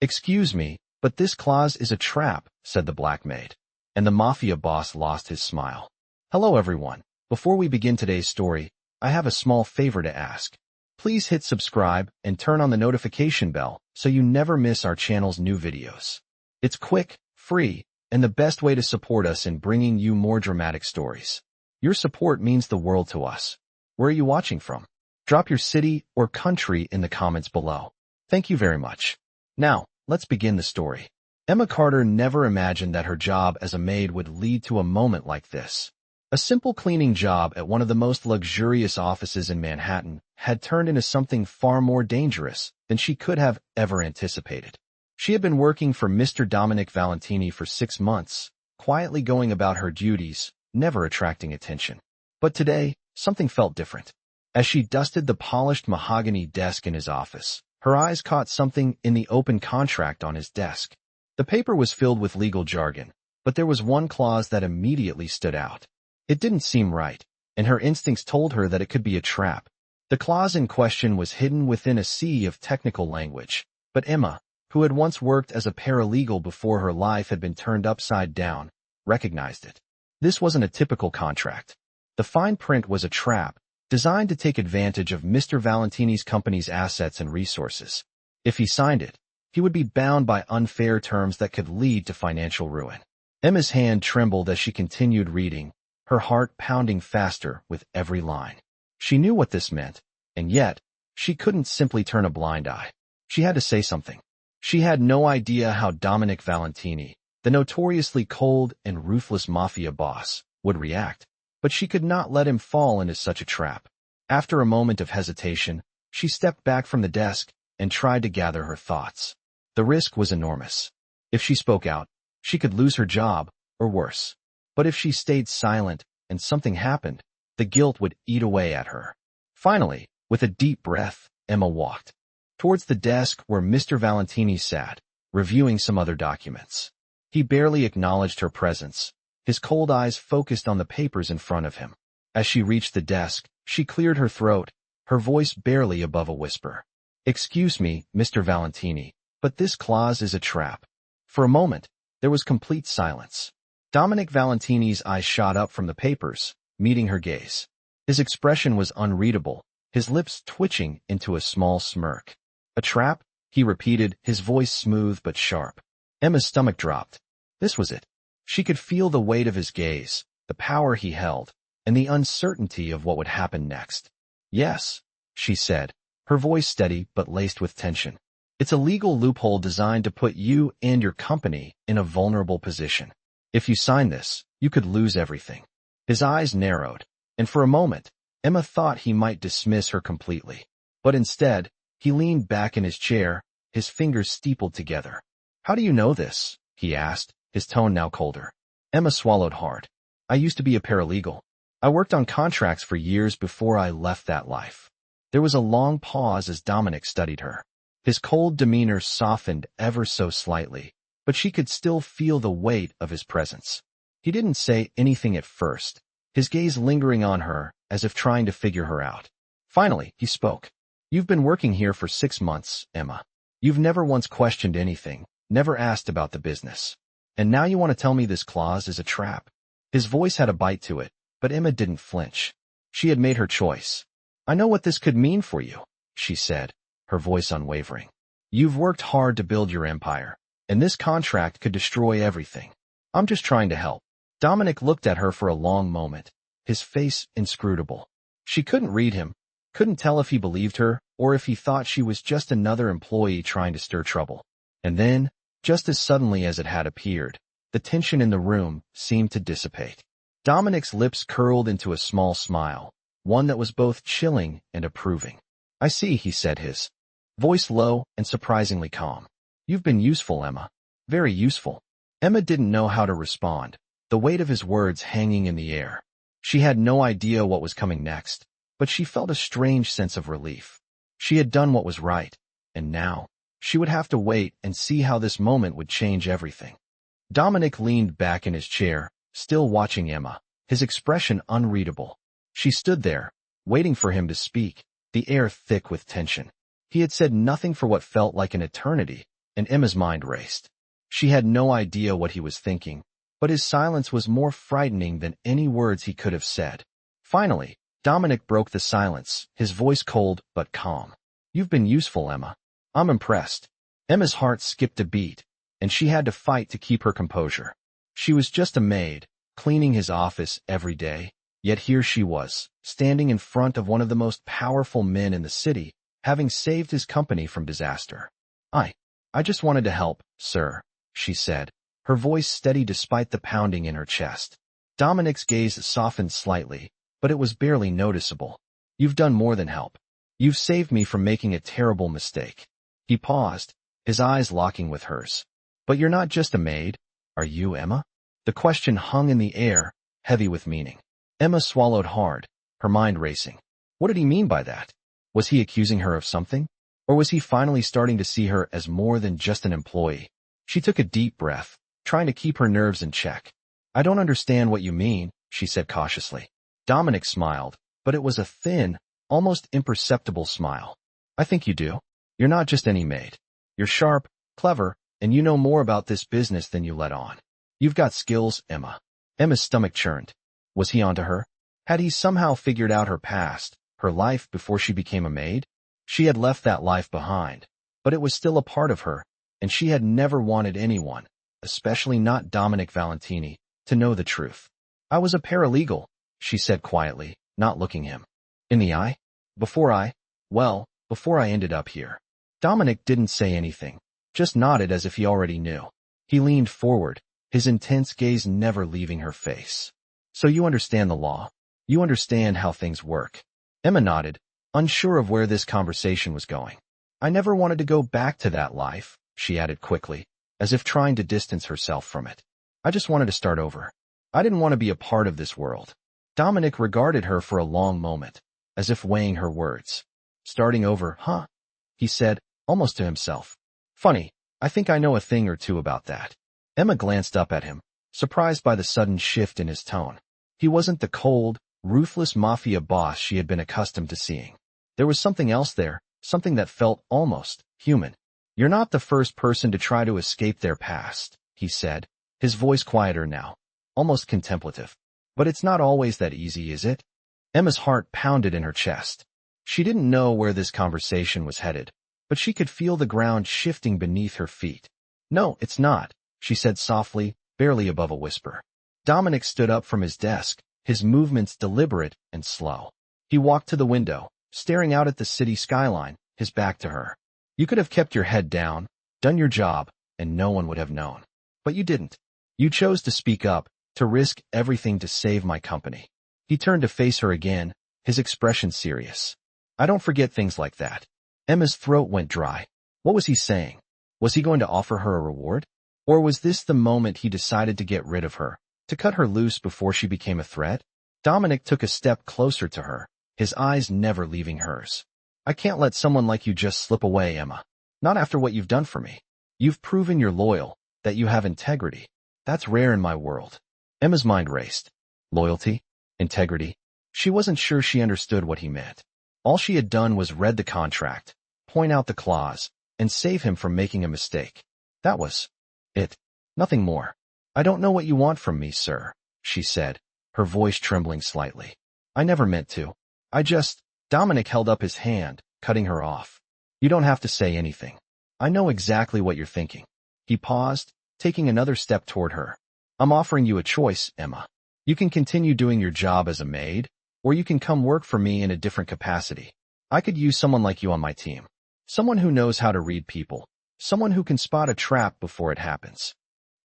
"Excuse me, but this clause is a trap," said the black maid. And the Mafia boss lost his smile. "Hello everyone. Before we begin today's story, I have a small favor to ask. Please hit subscribe and turn on the notification bell so you never miss our channel's new videos. It's quick, free, and the best way to support us in bringing you more dramatic stories. Your support means the world to us. Where are you watching from? Drop your city or country in the comments below. Thank you very much. Now, let's begin the story. Emma Carter never imagined that her job as a maid would lead to a moment like this. A simple cleaning job at one of the most luxurious offices in Manhattan had turned into something far more dangerous than she could have ever anticipated. She had been working for Mr. Dominic Valentini for 6 months, quietly going about her duties, never attracting attention. But today, something felt different. As she dusted the polished mahogany desk in his office, her eyes caught something in the open contract on his desk. The paper was filled with legal jargon, but there was one clause that immediately stood out. It didn't seem right, and her instincts told her that it could be a trap. The clause in question was hidden within a sea of technical language, but Emma, who had once worked as a paralegal before her life had been turned upside down, recognized it. This wasn't a typical contract. The fine print was a trap, designed to take advantage of Mr. Valentini's company's assets and resources. If he signed it, he would be bound by unfair terms that could lead to financial ruin. Emma's hand trembled as she continued reading, her heart pounding faster with every line. She knew what this meant, and yet, she couldn't simply turn a blind eye. She had to say something. She had no idea how Dominic Valentini, the notoriously cold and ruthless Mafia boss, would react, but she could not let him fall into such a trap. After a moment of hesitation, she stepped back from the desk and tried to gather her thoughts. The risk was enormous. If she spoke out, she could lose her job, or worse. But if she stayed silent and something happened, the guilt would eat away at her. Finally, with a deep breath, Emma walked towards the desk where Mr. Valentini sat, reviewing some other documents. He barely acknowledged her presence, his cold eyes focused on the papers in front of him. As she reached the desk, she cleared her throat, her voice barely above a whisper. "Excuse me, Mr. Valentini, but this clause is a trap." For a moment, there was complete silence. Dominic Valentini's eyes shot up from the papers, meeting her gaze. His expression was unreadable, his lips twitching into a small smirk. "A trap?" he repeated, his voice smooth but sharp. Emma's stomach dropped. This was it. She could feel the weight of his gaze, the power he held, and the uncertainty of what would happen next. "Yes," she said, her voice steady but laced with tension. "It's a legal loophole designed to put you and your company in a vulnerable position. If you sign this, you could lose everything." His eyes narrowed, and for a moment, Emma thought he might dismiss her completely. But instead, he leaned back in his chair, his fingers steepled together. "How do you know this?" he asked, his tone now colder. Emma swallowed hard. "I used to be a paralegal. I worked on contracts for years before I left that life." There was a long pause as Dominic studied her. His cold demeanor softened ever so slightly, but she could still feel the weight of his presence. He didn't say anything at first, his gaze lingering on her as if trying to figure her out. Finally, he spoke. "You've been working here for 6 months, Emma. You've never once questioned anything, never asked about the business. And now you want to tell me this clause is a trap?" His voice had a bite to it, but Emma didn't flinch. She had made her choice. "I know what this could mean for you," she said, her voice unwavering. "You've worked hard to build your empire, and this contract could destroy everything. I'm just trying to help." Dominic looked at her for a long moment, his face inscrutable. She couldn't read him, couldn't tell if he believed her or if he thought she was just another employee trying to stir trouble. And then, just as suddenly as it had appeared, the tension in the room seemed to dissipate. Dominic's lips curled into a small smile, one that was both chilling and approving. "I see," he said, his voice low and surprisingly calm. "You've been useful, Emma. Very useful." Emma didn't know how to respond, the weight of his words hanging in the air. She had no idea what was coming next, but she felt a strange sense of relief. She had done what was right, and now, she would have to wait and see how this moment would change everything. Dominic leaned back in his chair, still watching Emma, his expression unreadable. She stood there, waiting for him to speak, the air thick with tension. He had said nothing for what felt like an eternity, and Emma's mind raced. She had no idea what he was thinking, but his silence was more frightening than any words he could have said. Finally, Dominic broke the silence, his voice cold but calm. "You've been useful, Emma. I'm impressed." Emma's heart skipped a beat, and she had to fight to keep her composure. She was just a maid, cleaning his office every day, yet here she was, standing in front of one of the most powerful men in the city, having saved his company from disaster. I just wanted to help, sir," she said, her voice steady despite the pounding in her chest. Dominic's gaze softened slightly, but it was barely noticeable. "You've done more than help. You've saved me from making a terrible mistake." He paused, his eyes locking with hers. "But you're not just a maid, are you, Emma?" The question hung in the air, heavy with meaning. Emma swallowed hard, her mind racing. What did he mean by that? Was he accusing her of something? Or was he finally starting to see her as more than just an employee? She took a deep breath, trying to keep her nerves in check. "I don't understand what you mean," she said cautiously. Dominic smiled, but it was a thin, almost imperceptible smile. "I think you do. You're not just any maid. You're sharp, clever, and you know more about this business than you let on. You've got skills, Emma." Emma's stomach churned. Was he onto her? Had he somehow figured out her past, her life before she became a maid? She had left that life behind, but it was still a part of her, and she had never wanted anyone, especially not Dominic Valentini, to know the truth. "I was a paralegal," she said quietly, not looking him in the eye. Before I ended up here." Dominic didn't say anything, just nodded as if he already knew. He leaned forward, his intense gaze never leaving her face. "So you understand the law? You understand how things work?" Emma nodded, unsure of where this conversation was going. "I never wanted to go back to that life," she added quickly, as if trying to distance herself from it. "I just wanted to start over. I didn't want to be a part of this world." Dominic regarded her for a long moment, as if weighing her words. "Starting over, huh?" he said, almost to himself. "Funny, I think I know a thing or two about that." Emma glanced up at him, surprised by the sudden shift in his tone. He wasn't the cold, ruthless mafia boss she had been accustomed to seeing. There was something else there, something that felt almost human. "You're not the first person to try to escape their past," he said, his voice quieter now, almost contemplative. "But it's not always that easy, is it?" Emma's heart pounded in her chest. She didn't know where this conversation was headed, but she could feel the ground shifting beneath her feet. "No, it's not," she said softly, barely above a whisper. Dominic stood up from his desk, his movements deliberate and slow. He walked to the window, staring out at the city skyline, his back to her. "You could have kept your head down, done your job, and no one would have known. But you didn't. You chose to speak up, to risk everything to save my company." He turned to face her again, his expression serious. "I don't forget things like that." Emma's throat went dry. What was he saying? Was he going to offer her a reward? Or was this the moment he decided to get rid of her, to cut her loose before she became a threat? Dominic took a step closer to her, his eyes never leaving hers. "I can't let someone like you just slip away, Emma. Not after what you've done for me. You've proven you're loyal, that you have integrity. That's rare in my world." Emma's mind raced. Loyalty? Integrity? She wasn't sure she understood what he meant. All she had done was read the contract, point out the clause, and save him from making a mistake. That was it. Nothing more. "I don't know what you want from me, sir," she said, her voice trembling slightly. "I never meant to. Dominic held up his hand, cutting her off. "You don't have to say anything. I know exactly what you're thinking." He paused, taking another step toward her. "I'm offering you a choice, Emma. You can continue doing your job as a maid, or you can come work for me in a different capacity. I could use someone like you on my team. Someone who knows how to read people. Someone who can spot a trap before it happens."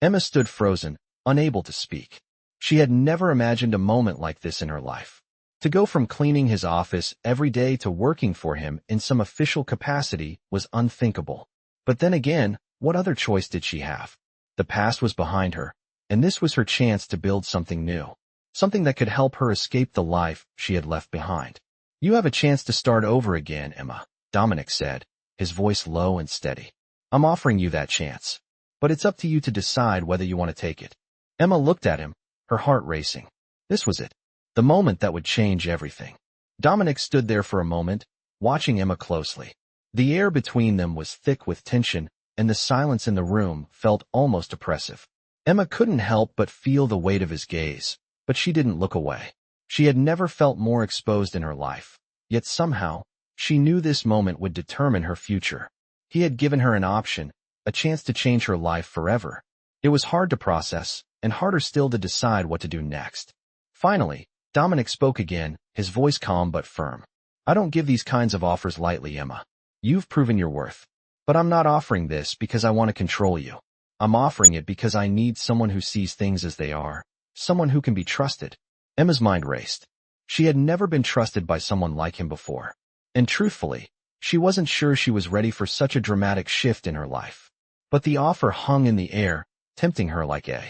Emma stood frozen, unable to speak. She had never imagined a moment like this in her life. To go from cleaning his office every day to working for him in some official capacity was unthinkable. But then again, what other choice did she have? The past was behind her, and this was her chance to build something new. Something that could help her escape the life she had left behind. "You have a chance to start over again, Emma," Dominic said, his voice low and steady. "I'm offering you that chance. But it's up to you to decide whether you want to take it." Emma looked at him, her heart racing. This was it. The moment that would change everything. Dominic stood there for a moment, watching Emma closely. The air between them was thick with tension, and the silence in the room felt almost oppressive. Emma couldn't help but feel the weight of his gaze, but she didn't look away. She had never felt more exposed in her life, yet somehow, she knew this moment would determine her future. He had given her an option, a chance to change her life forever. It was hard to process, and harder still to decide what to do next. Finally, Dominic spoke again, his voice calm but firm. I don't give these kinds of offers lightly, Emma. You've proven your worth. But I'm not offering this because I want to control you. I'm offering it because I need someone who sees things as they are, someone who can be trusted. Emma's mind raced. She had never been trusted by someone like him before. And truthfully, she wasn't sure she was ready for such a dramatic shift in her life. But the offer hung in the air, tempting her like a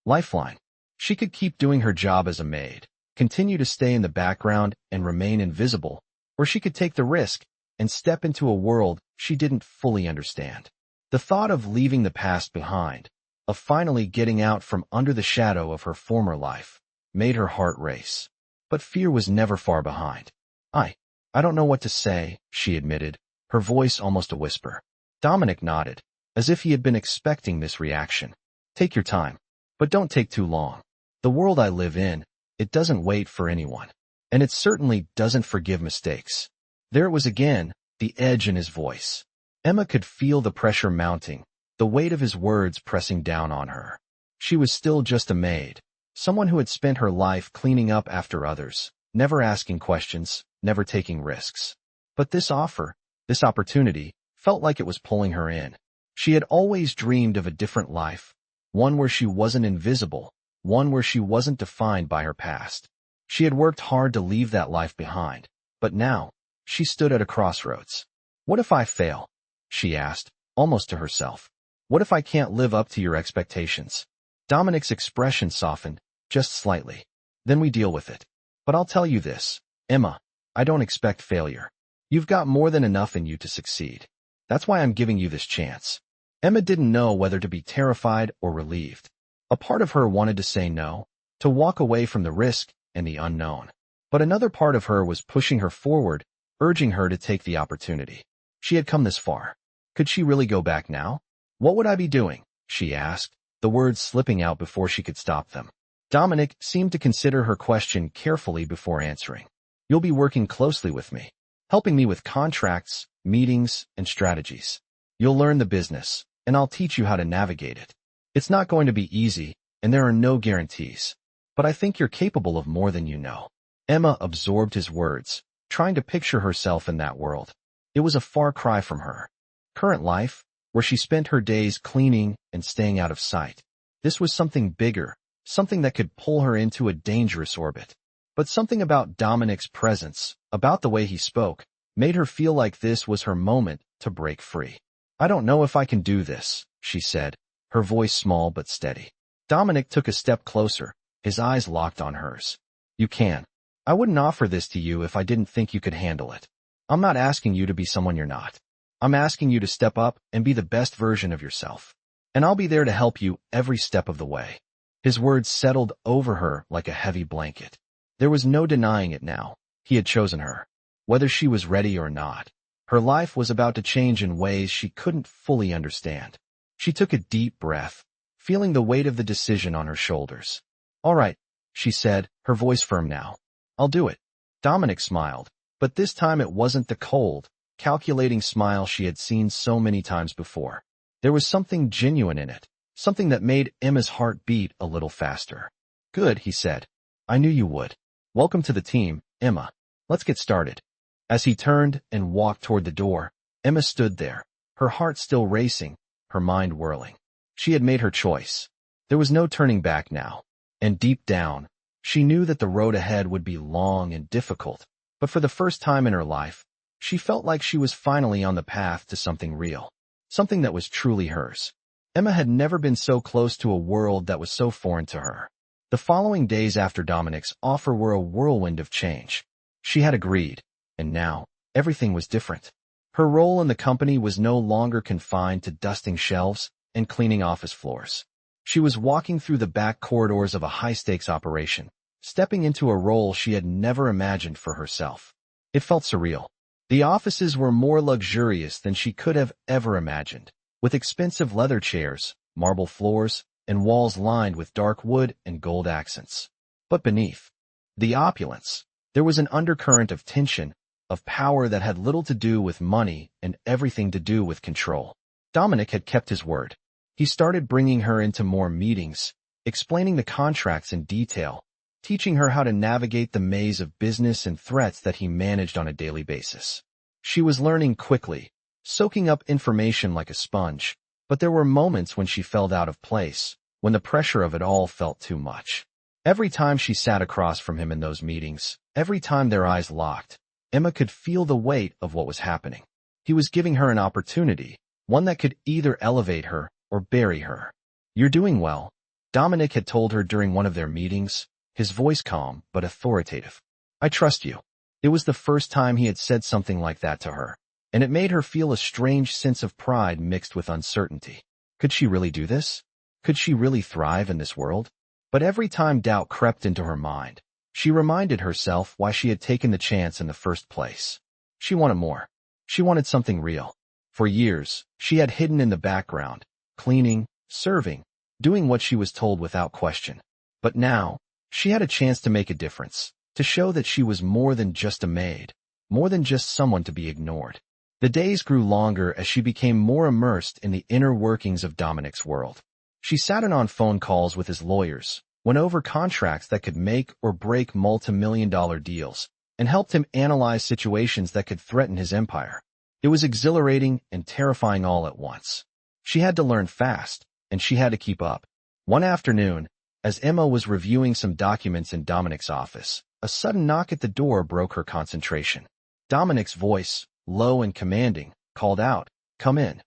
lifeline. She could keep doing her job as a maid, continue to stay in the background and remain invisible, or she could take the risk and step into a world she didn't fully understand. The thought of leaving the past behind, of finally getting out from under the shadow of her former life, made her heart race. But fear was never far behind. I don't know what to say, she admitted, her voice almost a whisper. Dominic nodded, as if he had been expecting this reaction. Take your time, but don't take too long. The world I live in, it doesn't wait for anyone. And it certainly doesn't forgive mistakes. There it was again, the edge in his voice. Emma could feel the pressure mounting, the weight of his words pressing down on her. She was still just a maid, someone who had spent her life cleaning up after others, never asking questions, never taking risks. But this offer, this opportunity, felt like it was pulling her in. She had always dreamed of a different life, one where she wasn't invisible, one where she wasn't defined by her past. She had worked hard to leave that life behind, but now, she stood at a crossroads. What if I fail? She asked, almost to herself. What if I can't live up to your expectations? Dominic's expression softened, just slightly. Then we deal with it. But I'll tell you this, Emma, I don't expect failure. You've got more than enough in you to succeed. That's why I'm giving you this chance. Emma didn't know whether to be terrified or relieved. A part of her wanted to say no, to walk away from the risk and the unknown. But another part of her was pushing her forward, urging her to take the opportunity. She had come this far. Could she really go back now? What would I be doing? She asked, the words slipping out before she could stop them. Dominic seemed to consider her question carefully before answering. You'll be working closely with me, helping me with contracts, meetings, and strategies. You'll learn the business, and I'll teach you how to navigate it. It's not going to be easy, and there are no guarantees. But I think you're capable of more than you know. Emma absorbed his words, trying to picture herself in that world. It was a far cry from her current life, where she spent her days cleaning and staying out of sight. This was something bigger, something that could pull her into a dangerous orbit. But something about Dominic's presence, about the way he spoke, made her feel like this was her moment to break free. I don't know if I can do this, she said, her voice small but steady. Dominic took a step closer, his eyes locked on hers. You can. I wouldn't offer this to you if I didn't think you could handle it. I'm not asking you to be someone you're not. I'm asking you to step up and be the best version of yourself. And I'll be there to help you every step of the way. His words settled over her like a heavy blanket. There was no denying it now. He had chosen her. Whether she was ready or not, her life was about to change in ways she couldn't fully understand. She took a deep breath, feeling the weight of the decision on her shoulders. All right, she said, her voice firm now. I'll do it. Dominic smiled, but this time it wasn't the cold, calculating smile she had seen so many times before. There was something genuine in it, something that made Emma's heart beat a little faster. Good, he said. I knew you would. Welcome to the team, Emma. Let's get started. As he turned and walked toward the door, Emma stood there, her heart still racing, her mind whirling. She had made her choice. There was no turning back now. And deep down, she knew that the road ahead would be long and difficult. But for the first time in her life, she felt like she was finally on the path to something real. Something that was truly hers. Emma had never been so close to a world that was so foreign to her. The following days after Dominic's offer were a whirlwind of change. She had agreed, and now, everything was different. Her role in the company was no longer confined to dusting shelves and cleaning office floors. She was walking through the back corridors of a high-stakes operation, stepping into a role she had never imagined for herself. It felt surreal. The offices were more luxurious than she could have ever imagined, with expensive leather chairs, marble floors, and walls lined with dark wood and gold accents. But beneath the opulence, there was an undercurrent of tension, of power that had little to do with money and everything to do with control. Dominic had kept his word. He started bringing her into more meetings, explaining the contracts in detail, teaching her how to navigate the maze of business and threats that he managed on a daily basis. She was learning quickly, soaking up information like a sponge, but there were moments when she felt out of place, when the pressure of it all felt too much. Every time she sat across from him in those meetings, every time their eyes locked, Emma could feel the weight of what was happening. He was giving her an opportunity, one that could either elevate her or bury her. "You're doing well," Dominic had told her during one of their meetings, his voice calm but authoritative. "I trust you." It was the first time he had said something like that to her, and it made her feel a strange sense of pride mixed with uncertainty. Could she really do this? Could she really thrive in this world? But every time doubt crept into her mind, she reminded herself why she had taken the chance in the first place. She wanted more. She wanted something real. For years, she had hidden in the background, cleaning, serving, doing what she was told without question. But now, she had a chance to make a difference, to show that she was more than just a maid, more than just someone to be ignored. The days grew longer as she became more immersed in the inner workings of Dominic's world. She sat in on phone calls with his lawyers, went over contracts that could make or break multi-million-dollar deals, and helped him analyze situations that could threaten his empire. It was exhilarating and terrifying all at once. She had to learn fast, and she had to keep up. One afternoon, as Emma was reviewing some documents in Dominic's office, a sudden knock at the door broke her concentration. Dominic's voice, low and commanding, called out, "Come in."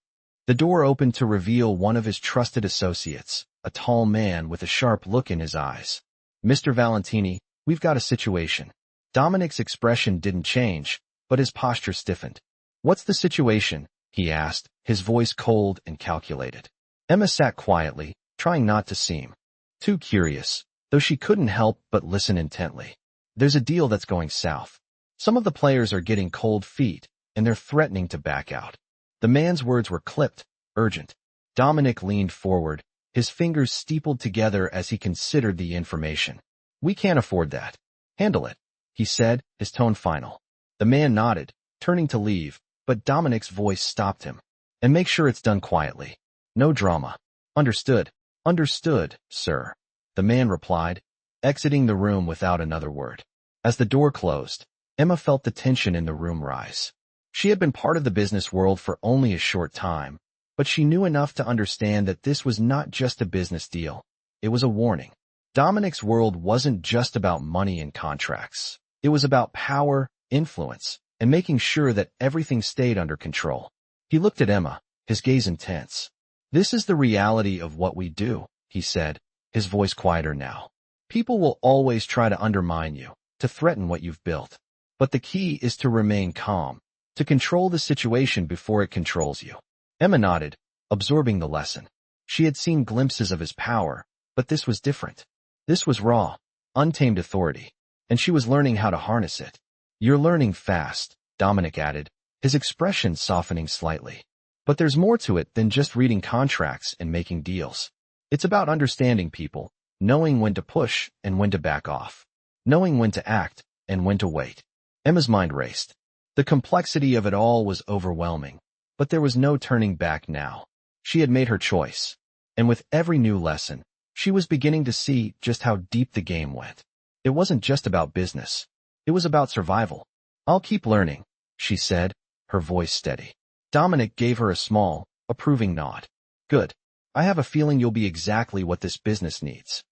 The door opened to reveal one of his trusted associates, a tall man with a sharp look in his eyes. "Mr. Valentini, we've got a situation." Dominic's expression didn't change, but his posture stiffened. "What's the situation?" he asked, his voice cold and calculated. Emma sat quietly, trying not to seem too curious, though she couldn't help but listen intently. "There's a deal that's going south. Some of the players are getting cold feet, and they're threatening to back out." The man's words were clipped, urgent. Dominic leaned forward, his fingers steepled together as he considered the information. "We can't afford that. Handle it," he said, his tone final. The man nodded, turning to leave, but Dominic's voice stopped him. "And make sure it's done quietly. No drama." "Understood. Understood, sir," the man replied, exiting the room without another word. As the door closed, Emma felt the tension in the room rise. She had been part of the business world for only a short time, but she knew enough to understand that this was not just a business deal. It was a warning. Dominic's world wasn't just about money and contracts. It was about power, influence, and making sure that everything stayed under control. He looked at Emma, his gaze intense. "This is the reality of what we do," he said, his voice quieter now. "People will always try to undermine you, to threaten what you've built. But the key is to remain calm, to control the situation before it controls you." Emma nodded, absorbing the lesson. She had seen glimpses of his power, but this was different. This was raw, untamed authority, and she was learning how to harness it. "You're learning fast," Dominic added, his expression softening slightly. "But there's more to it than just reading contracts and making deals. It's about understanding people, knowing when to push and when to back off, knowing when to act and when to wait." Emma's mind raced. The complexity of it all was overwhelming, but there was no turning back now. She had made her choice, and with every new lesson, she was beginning to see just how deep the game went. It wasn't just about business. It was about survival. "I'll keep learning," she said, her voice steady. Dominic gave her a small, approving nod. "Good. I have a feeling you'll be exactly what this business needs."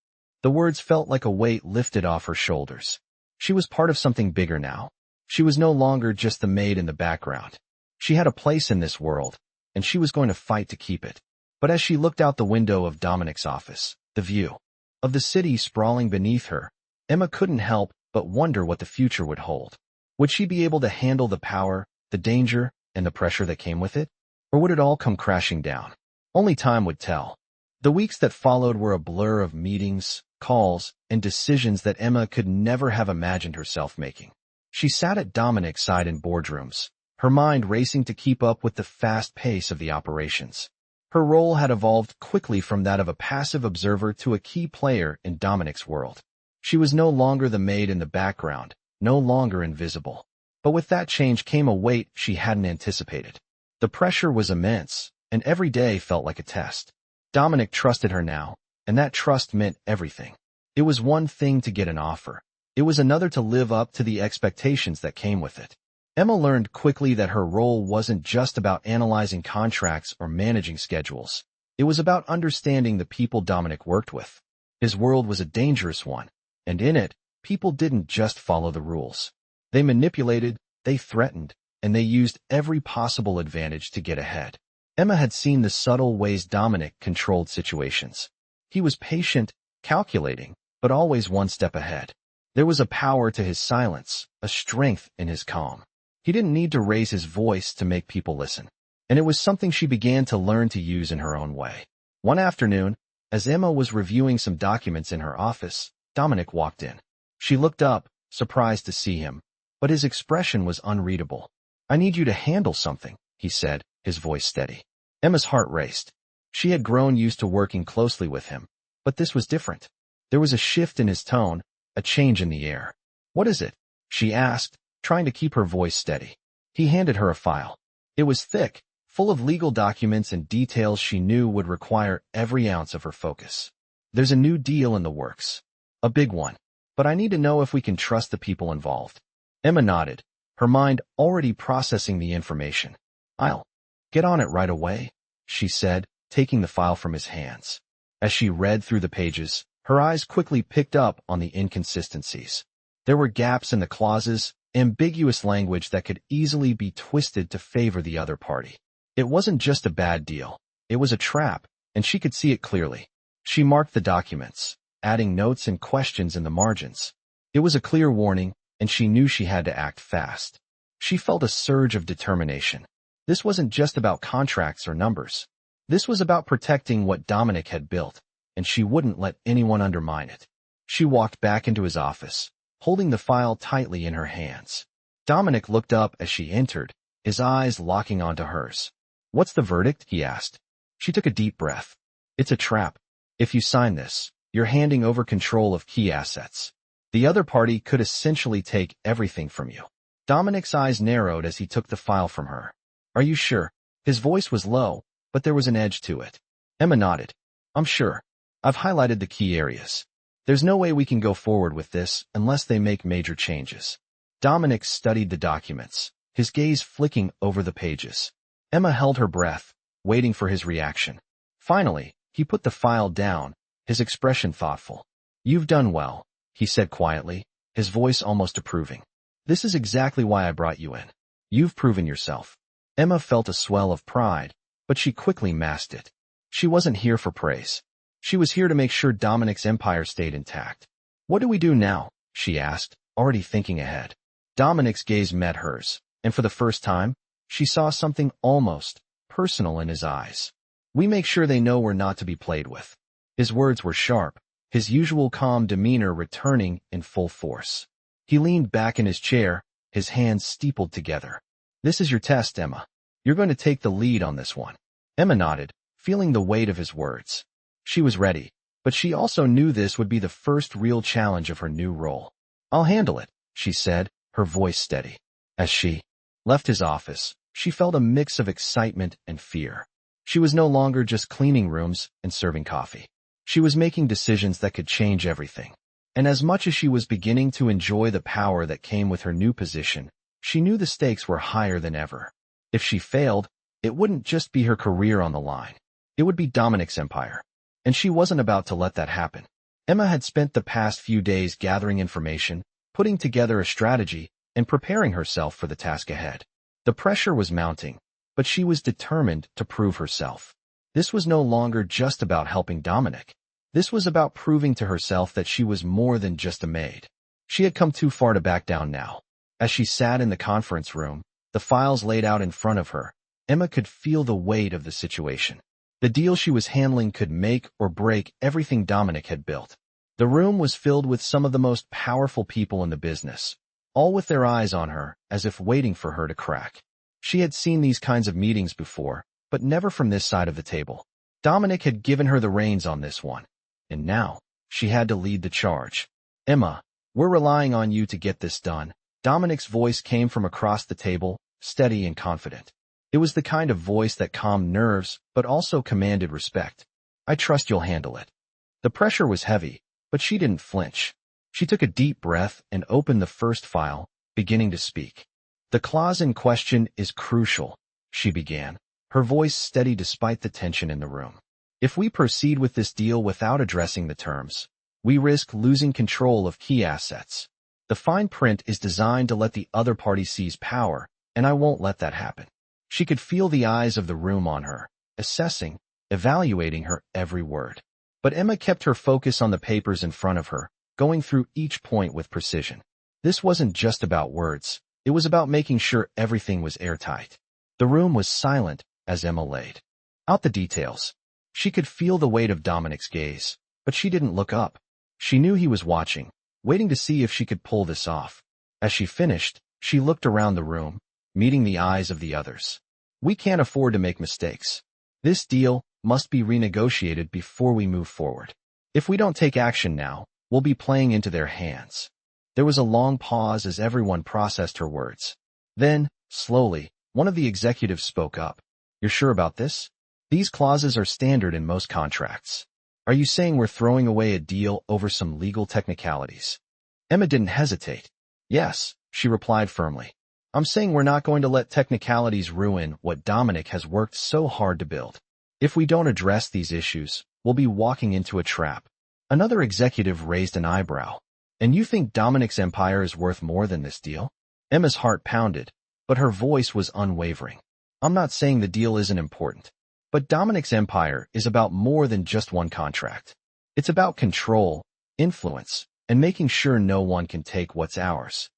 The words felt like a weight lifted off her shoulders. She was part of something bigger now. She was no longer just the maid in the background. She had a place in this world, and she was going to fight to keep it. But as she looked out the window of Dominic's office, the view of the city sprawling beneath her, Emma couldn't help but wonder what the future would hold. Would she be able to handle the power, the danger, and the pressure that came with it? Or would it all come crashing down? Only time would tell. The weeks that followed were a blur of meetings, calls, and decisions that Emma could never have imagined herself making. She sat at Dominic's side in boardrooms, her mind racing to keep up with the fast pace of the operations. Her role had evolved quickly from that of a passive observer to a key player in Dominic's world. She was no longer the maid in the background, no longer invisible. But with that change came a weight she hadn't anticipated. The pressure was immense, and every day felt like a test. Dominic trusted her now, and that trust meant everything. It was one thing to get an offer. It was another to live up to the expectations that came with it. Emma learned quickly that her role wasn't just about analyzing contracts or managing schedules. It was about understanding the people Dominic worked with. His world was a dangerous one, and in it, people didn't just follow the rules. They manipulated, they threatened, and they used every possible advantage to get ahead. Emma had seen the subtle ways Dominic controlled situations. He was patient, calculating, but always one step ahead. There was a power to his silence, a strength in his calm. He didn't need to raise his voice to make people listen, and it was something she began to learn to use in her own way. One afternoon, as Emma was reviewing some documents in her office, Dominic walked in. She looked up, surprised to see him, but his expression was unreadable. "I need you to handle something," he said, his voice steady. Emma's heart raced. She had grown used to working closely with him, but this was different. There was a shift in his tone, a change in the air. "What is it?" she asked, trying to keep her voice steady. He handed her a file. It was thick, full of legal documents and details she knew would require every ounce of her focus. "There's a new deal in the works. A big one. But I need to know if we can trust the people involved." Emma nodded, her mind already processing the information. "I'll get on it right away," she said, taking the file from his hands. As she read through the pages, her eyes quickly picked up on the inconsistencies. There were gaps in the clauses, ambiguous language that could easily be twisted to favor the other party. It wasn't just a bad deal. It was a trap, and she could see it clearly. She marked the documents, adding notes and questions in the margins. It was a clear warning, and she knew she had to act fast. She felt a surge of determination. This wasn't just about contracts or numbers. This was about protecting what Dominic had built, and she wouldn't let anyone undermine it. She walked back into his office, holding the file tightly in her hands. Dominic looked up as she entered, his eyes locking onto hers. "What's the verdict?" he asked. She took a deep breath. "It's a trap. If you sign this, you're handing over control of key assets. The other party could essentially take everything from you." Dominic's eyes narrowed as he took the file from her. "Are you sure?" His voice was low, but there was an edge to it. Emma nodded. "I'm sure. I've highlighted the key areas. There's no way we can go forward with this unless they make major changes." Dominic studied the documents, his gaze flicking over the pages. Emma held her breath, waiting for his reaction. Finally, he put the file down, his expression thoughtful. "You've done well," he said quietly, his voice almost approving. "This is exactly why I brought you in. You've proven yourself." Emma felt a swell of pride, but she quickly masked it. She wasn't here for praise. She was here to make sure Dominic's empire stayed intact. "What do we do now?" she asked, already thinking ahead. Dominic's gaze met hers, and for the first time, she saw something almost personal in his eyes. "We make sure they know we're not to be played with." His words were sharp, his usual calm demeanor returning in full force. He leaned back in his chair, his hands steepled together. "This is your test, Emma. You're going to take the lead on this one." Emma nodded, feeling the weight of his words. She was ready, but she also knew this would be the first real challenge of her new role. "I'll handle it," she said, her voice steady. As she left his office, she felt a mix of excitement and fear. She was no longer just cleaning rooms and serving coffee. She was making decisions that could change everything. And as much as she was beginning to enjoy the power that came with her new position, she knew the stakes were higher than ever. If she failed, it wouldn't just be her career on the line. It would be Dominic's empire. And she wasn't about to let that happen. Emma had spent the past few days gathering information, putting together a strategy, and preparing herself for the task ahead. The pressure was mounting, but she was determined to prove herself. This was no longer just about helping Dominic. This was about proving to herself that she was more than just a maid. She had come too far to back down now. As she sat in the conference room, the files laid out in front of her, Emma could feel the weight of the situation. The deal she was handling could make or break everything Dominic had built. The room was filled with some of the most powerful people in the business, all with their eyes on her, as if waiting for her to crack. She had seen these kinds of meetings before, but never from this side of the table. Dominic had given her the reins on this one, and now she had to lead the charge. Emma, we're relying on you to get this done. Dominic's voice came from across the table, steady and confident. It was the kind of voice that calmed nerves, but also commanded respect. I trust you'll handle it. The pressure was heavy, but she didn't flinch. She took a deep breath and opened the first file, beginning to speak. The clause in question is crucial, she began, her voice steady despite the tension in the room. If we proceed with this deal without addressing the terms, we risk losing control of key assets. The fine print is designed to let the other party seize power, and I won't let that happen. She could feel the eyes of the room on her, assessing, evaluating her every word. But Emma kept her focus on the papers in front of her, going through each point with precision. This wasn't just about words, it was about making sure everything was airtight. The room was silent as Emma laid out the details. She could feel the weight of Dominic's gaze, but she didn't look up. She knew he was watching, waiting to see if she could pull this off. As she finished, she looked around the room, meeting the eyes of the others. We can't afford to make mistakes. This deal must be renegotiated before we move forward. If we don't take action now, we'll be playing into their hands. There was a long pause as everyone processed her words. Then, slowly, one of the executives spoke up. You're sure about this? These clauses are standard in most contracts. Are you saying we're throwing away a deal over some legal technicalities? Emma didn't hesitate. Yes, she replied firmly. I'm saying we're not going to let technicalities ruin what Dominic has worked so hard to build. If we don't address these issues, we'll be walking into a trap. Another executive raised an eyebrow. And you think Dominic's empire is worth more than this deal? Emma's heart pounded, but her voice was unwavering. I'm not saying the deal isn't important. But Dominic's empire is about more than just one contract. It's about control, influence, and making sure no one can take what's ours.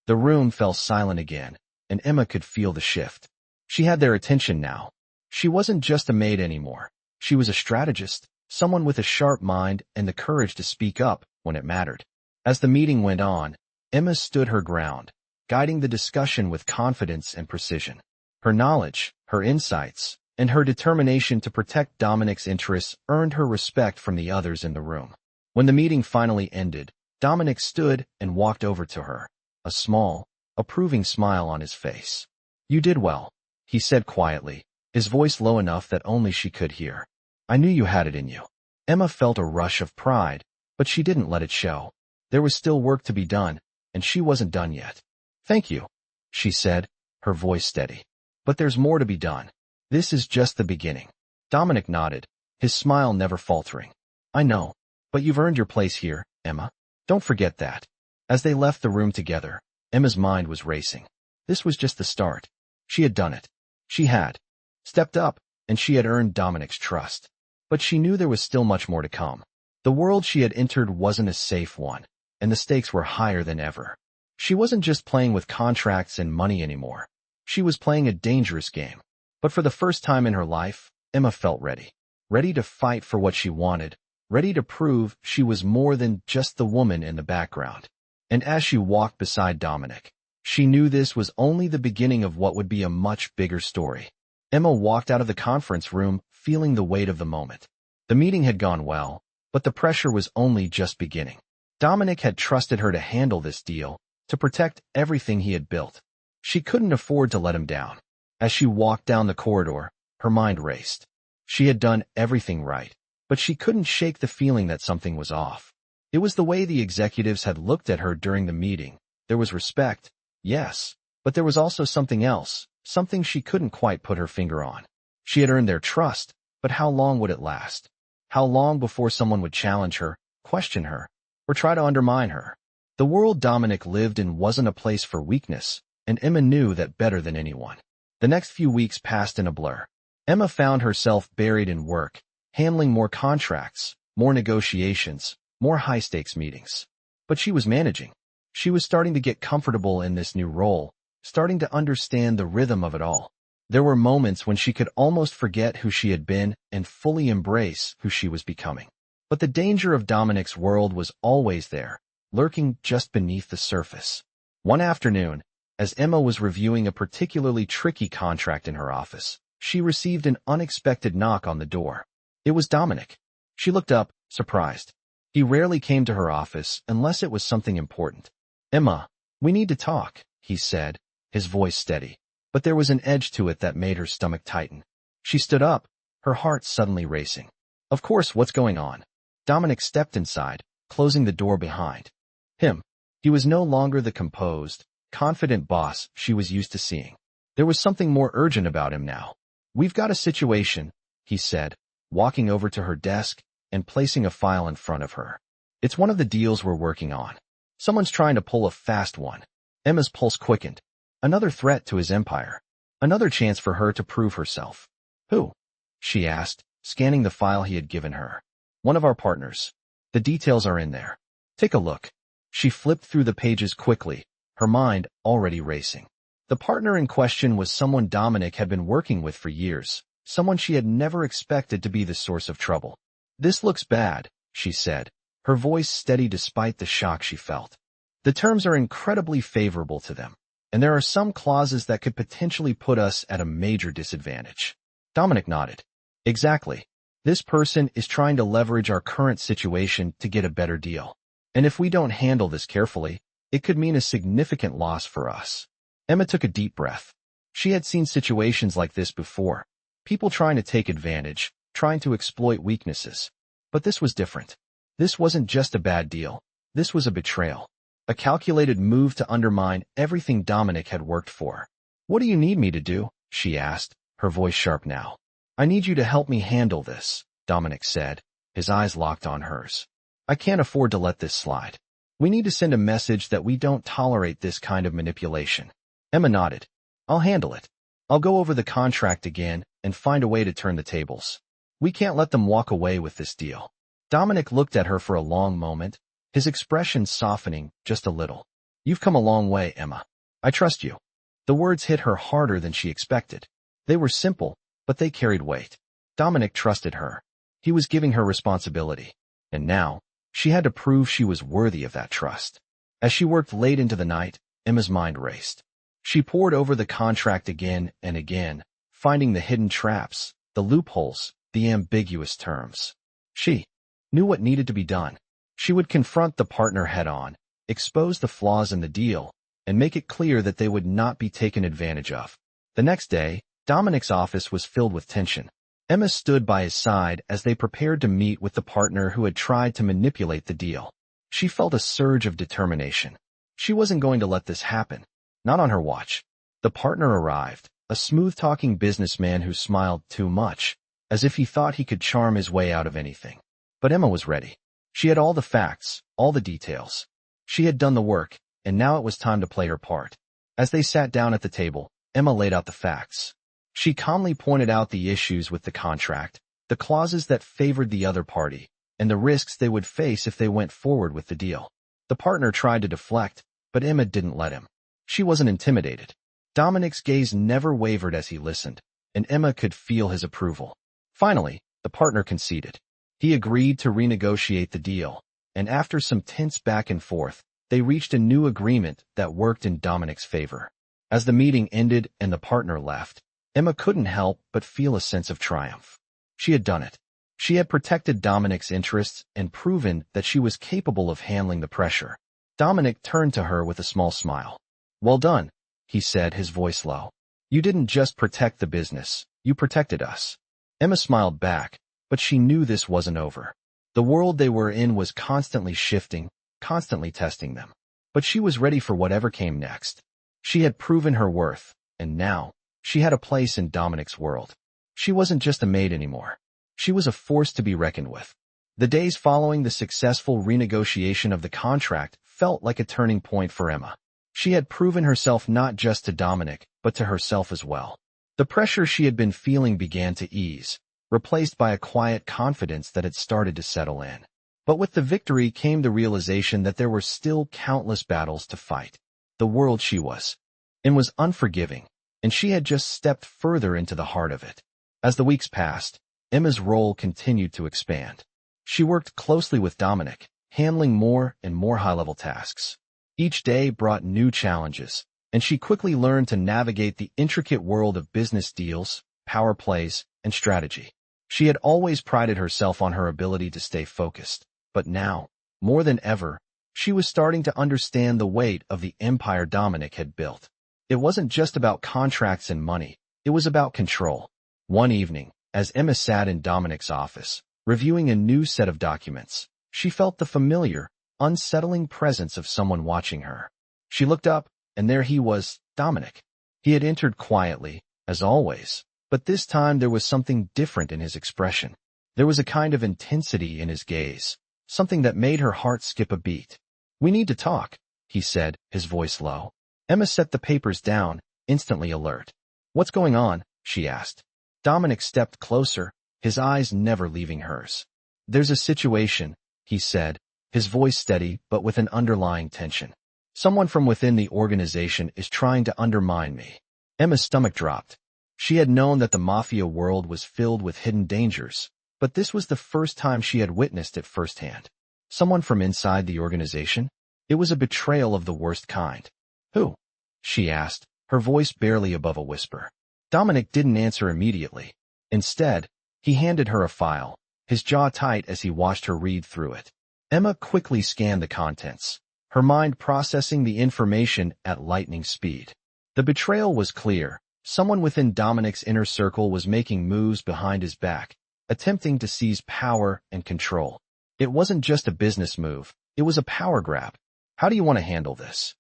The room fell silent again, and Emma could feel the shift. She had their attention now. She wasn't just a maid anymore. She was a strategist, someone with a sharp mind and the courage to speak up when it mattered. As the meeting went on, Emma stood her ground, guiding the discussion with confidence and precision. Her knowledge, her insights, and her determination to protect Dominic's interests earned her respect from the others in the room. When the meeting finally ended, Dominic stood and walked over to her, a small, approving smile on his face. You did well, he said quietly, his voice low enough that only she could hear. I knew you had it in you. Emma felt a rush of pride, but she didn't let it show. There was still work to be done, and she wasn't done yet. Thank you, she said, her voice steady. But there's more to be done. This is just the beginning. Dominic nodded, his smile never faltering. I know, but you've earned your place here, Emma. Don't forget that. As they left the room together, Emma's mind was racing. This was just the start. She had done it. She had stepped up, and she had earned Dominic's trust. But she knew there was still much more to come. The world she had entered wasn't a safe one, and the stakes were higher than ever. She wasn't just playing with contracts and money anymore. She was playing a dangerous game. But for the first time in her life, Emma felt ready. Ready to fight for what she wanted, ready to prove she was more than just the woman in the background. And as she walked beside Dominic, she knew this was only the beginning of what would be a much bigger story. Emma walked out of the conference room feeling the weight of the moment. The meeting had gone well, but the pressure was only just beginning. Dominic had trusted her to handle this deal, to protect everything he had built. She couldn't afford to let him down. As she walked down the corridor, her mind raced. She had done everything right, but she couldn't shake the feeling that something was off. It was the way the executives had looked at her during the meeting. There was respect, yes, but there was also something else, something she couldn't quite put her finger on. She had earned their trust, but how long would it last? How long before someone would challenge her, question her, or try to undermine her? The world Dominic lived in wasn't a place for weakness, and Emma knew that better than anyone. The next few weeks passed in a blur. Emma found herself buried in work, handling more contracts, more negotiations, more high-stakes meetings. But she was managing. She was starting to get comfortable in this new role, starting to understand the rhythm of it all. There were moments when she could almost forget who she had been and fully embrace who she was becoming. But the danger of Dominic's world was always there, lurking just beneath the surface. One afternoon, as Emma was reviewing a particularly tricky contract in her office, she received an unexpected knock on the door. It was Dominic. She looked up, surprised. He rarely came to her office unless it was something important. "Emma, we need to talk," he said, his voice steady. But there was an edge to it that made her stomach tighten. She stood up, her heart suddenly racing. "Of course, what's going on?" Dominic stepped inside, closing the door behind him. He was no longer the composed, confident boss she was used to seeing. There was something more urgent about him now. "We've got a situation," he said, walking over to her desk and placing a file in front of her. "It's one of the deals we're working on. Someone's trying to pull a fast one." Emma's pulse quickened. Another threat to his empire. Another chance for her to prove herself. "Who?" she asked, scanning the file he had given her. "One of our partners. The details are in there. Take a look." She flipped through the pages quickly, her mind already racing. The partner in question was someone Dominic had been working with for years, someone she had never expected to be the source of trouble. "This looks bad," she said, her voice steady despite the shock she felt. "The terms are incredibly favorable to them, and there are some clauses that could potentially put us at a major disadvantage." Dominic nodded. "Exactly. This person is trying to leverage our current situation to get a better deal. And if we don't handle this carefully, it could mean a significant loss for us." Emma took a deep breath. She had seen situations like this before. People trying to take advantage, trying to exploit weaknesses. But this was different. This wasn't just a bad deal. This was a betrayal. A calculated move to undermine everything Dominic had worked for. "What do you need me to do?" she asked, her voice sharp now. "I need you to help me handle this," Dominic said, his eyes locked on hers. "I can't afford to let this slide. We need to send a message that we don't tolerate this kind of manipulation." Emma nodded. "I'll handle it. I'll go over the contract again and find a way to turn the tables. We can't let them walk away with this deal." Dominic looked at her for a long moment, his expression softening just a little. "You've come a long way, Emma. I trust you." The words hit her harder than she expected. They were simple, but they carried weight. Dominic trusted her. He was giving her responsibility. And now, she had to prove she was worthy of that trust. As she worked late into the night, Emma's mind raced. She pored over the contract again and again, finding the hidden traps, the loopholes, the ambiguous terms. She knew what needed to be done. She would confront the partner head-on, expose the flaws in the deal, and make it clear that they would not be taken advantage of. The next day, Dominic's office was filled with tension. Emma stood by his side as they prepared to meet with the partner who had tried to manipulate the deal. She felt a surge of determination. She wasn't going to let this happen. Not on her watch. The partner arrived, a smooth-talking businessman who smiled too much, as if he thought he could charm his way out of anything. But Emma was ready. She had all the facts, all the details. She had done the work, and now it was time to play her part. As they sat down at the table, Emma laid out the facts. She calmly pointed out the issues with the contract, the clauses that favored the other party, and the risks they would face if they went forward with the deal. The partner tried to deflect, but Emma didn't let him. She wasn't intimidated. Dominic's gaze never wavered as he listened, and Emma could feel his approval. Finally, the partner conceded. He agreed to renegotiate the deal, and after some tense back and forth, they reached a new agreement that worked in Dominic's favor. As the meeting ended and the partner left, Emma couldn't help but feel a sense of triumph. She had done it. She had protected Dominic's interests and proven that she was capable of handling the pressure. Dominic turned to her with a small smile. "Well done," he said, his voice low. "You didn't just protect the business, you protected us." Emma smiled back, but she knew this wasn't over. The world they were in was constantly shifting, constantly testing them. But she was ready for whatever came next. She had proven her worth, and now, she had a place in Dominic's world. She wasn't just a maid anymore. She was a force to be reckoned with. The days following the successful renegotiation of the contract felt like a turning point for Emma. She had proven herself not just to Dominic, but to herself as well. The pressure she had been feeling began to ease, replaced by a quiet confidence that had started to settle in. But with the victory came the realization that there were still countless battles to fight. The world she was in was unforgiving, and she had just stepped further into the heart of it. As the weeks passed, Emma's role continued to expand. She worked closely with Dominic, handling more and more high-level tasks. Each day brought new challenges, and she quickly learned to navigate the intricate world of business deals, power plays, and strategy. She had always prided herself on her ability to stay focused, but now, more than ever, she was starting to understand the weight of the empire Dominic had built. It wasn't just about contracts and money, it was about control. One evening, as Emma sat in Dominic's office, reviewing a new set of documents, she felt the familiar, unsettling presence of someone watching her. She looked up, and there he was, Dominic. He had entered quietly, as always, but this time there was something different in his expression. There was a kind of intensity in his gaze, something that made her heart skip a beat. "We need to talk," he said, his voice low. Emma set the papers down, instantly alert. "What's going on?" she asked. Dominic stepped closer, his eyes never leaving hers. "There's a situation," he said, his voice steady but with an underlying tension. "Someone from within the organization is trying to undermine me." Emma's stomach dropped. She had known that the Mafia world was filled with hidden dangers, but this was the first time she had witnessed it firsthand. Someone from inside the organization? It was a betrayal of the worst kind. "Who?" she asked, her voice barely above a whisper. Dominic didn't answer immediately. Instead, he handed her a file, his jaw tight as he watched her read through it. Emma quickly scanned the contents, her mind processing the information at lightning speed. The betrayal was clear. Someone within Dominic's inner circle was making moves behind his back, attempting to seize power and control. It wasn't just a business move, it was a power grab. "How do you want to handle this?"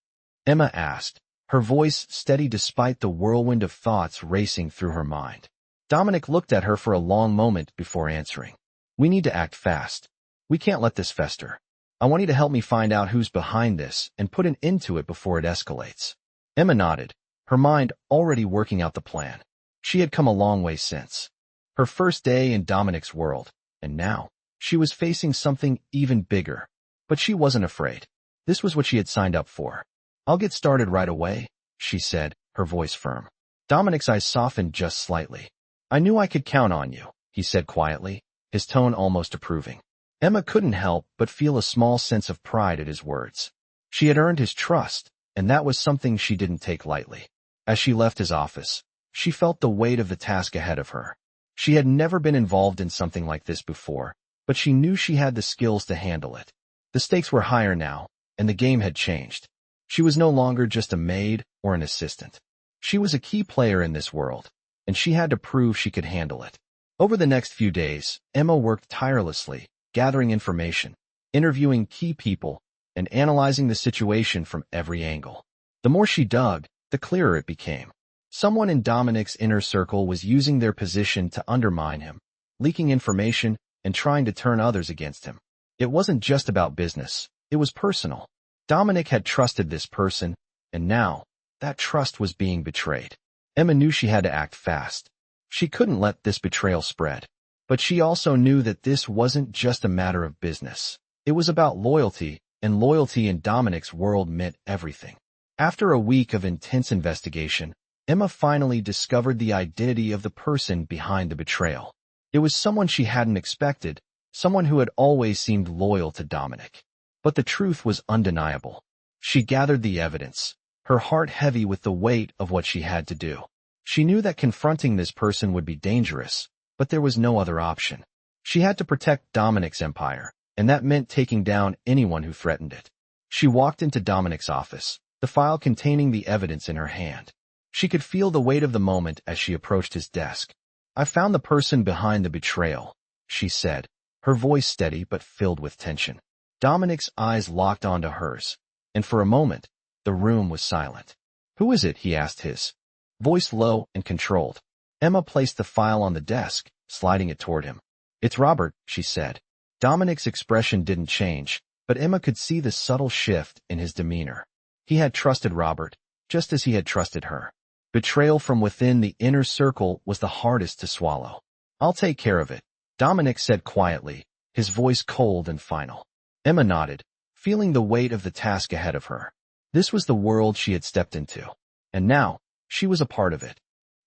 Emma asked, her voice steady despite the whirlwind of thoughts racing through her mind. Dominic looked at her for a long moment before answering. "We need to act fast. We can't let this fester. I want you to help me find out who's behind this and put an end to it before it escalates." Emma nodded, her mind already working out the plan. She had come a long way since her first day in Dominic's world, and now she was facing something even bigger. But she wasn't afraid. This was what she had signed up for. "I'll get started right away," she said, her voice firm. Dominic's eyes softened just slightly. "I knew I could count on you," he said quietly, his tone almost approving. Emma couldn't help but feel a small sense of pride at his words. She had earned his trust, and that was something she didn't take lightly. As she left his office, she felt the weight of the task ahead of her. She had never been involved in something like this before, but she knew she had the skills to handle it. The stakes were higher now, and the game had changed. She was no longer just a maid or an assistant. She was a key player in this world, and she had to prove she could handle it. Over the next few days, Emma worked tirelessly, gathering information, interviewing key people, and analyzing the situation from every angle. The more she dug, the clearer it became. Someone in Dominic's inner circle was using their position to undermine him, leaking information and trying to turn others against him. It wasn't just about business, it was personal. Dominic had trusted this person, and now, that trust was being betrayed. Emma knew she had to act fast. She couldn't let this betrayal spread. But she also knew that this wasn't just a matter of business. It was about loyalty, and loyalty in Dominic's world meant everything. After a week of intense investigation, Emma finally discovered the identity of the person behind the betrayal. It was someone she hadn't expected, someone who had always seemed loyal to Dominic. But the truth was undeniable. She gathered the evidence, her heart heavy with the weight of what she had to do. She knew that confronting this person would be dangerous, but there was no other option. She had to protect Dominic's empire, and that meant taking down anyone who threatened it. She walked into Dominic's office, the file containing the evidence in her hand. She could feel the weight of the moment as she approached his desk. "I found the person behind the betrayal," she said, her voice steady but filled with tension. Dominic's eyes locked onto hers, and for a moment, the room was silent. "Who is it?" he asked, his voice low and controlled. Emma placed the file on the desk, sliding it toward him. "It's Robert," she said. Dominic's expression didn't change, but Emma could see the subtle shift in his demeanor. He had trusted Robert, just as he had trusted her. Betrayal from within the inner circle was the hardest to swallow. "I'll take care of it," Dominic said quietly, his voice cold and final. Emma nodded, feeling the weight of the task ahead of her. This was the world she had stepped into, and now, she was a part of it.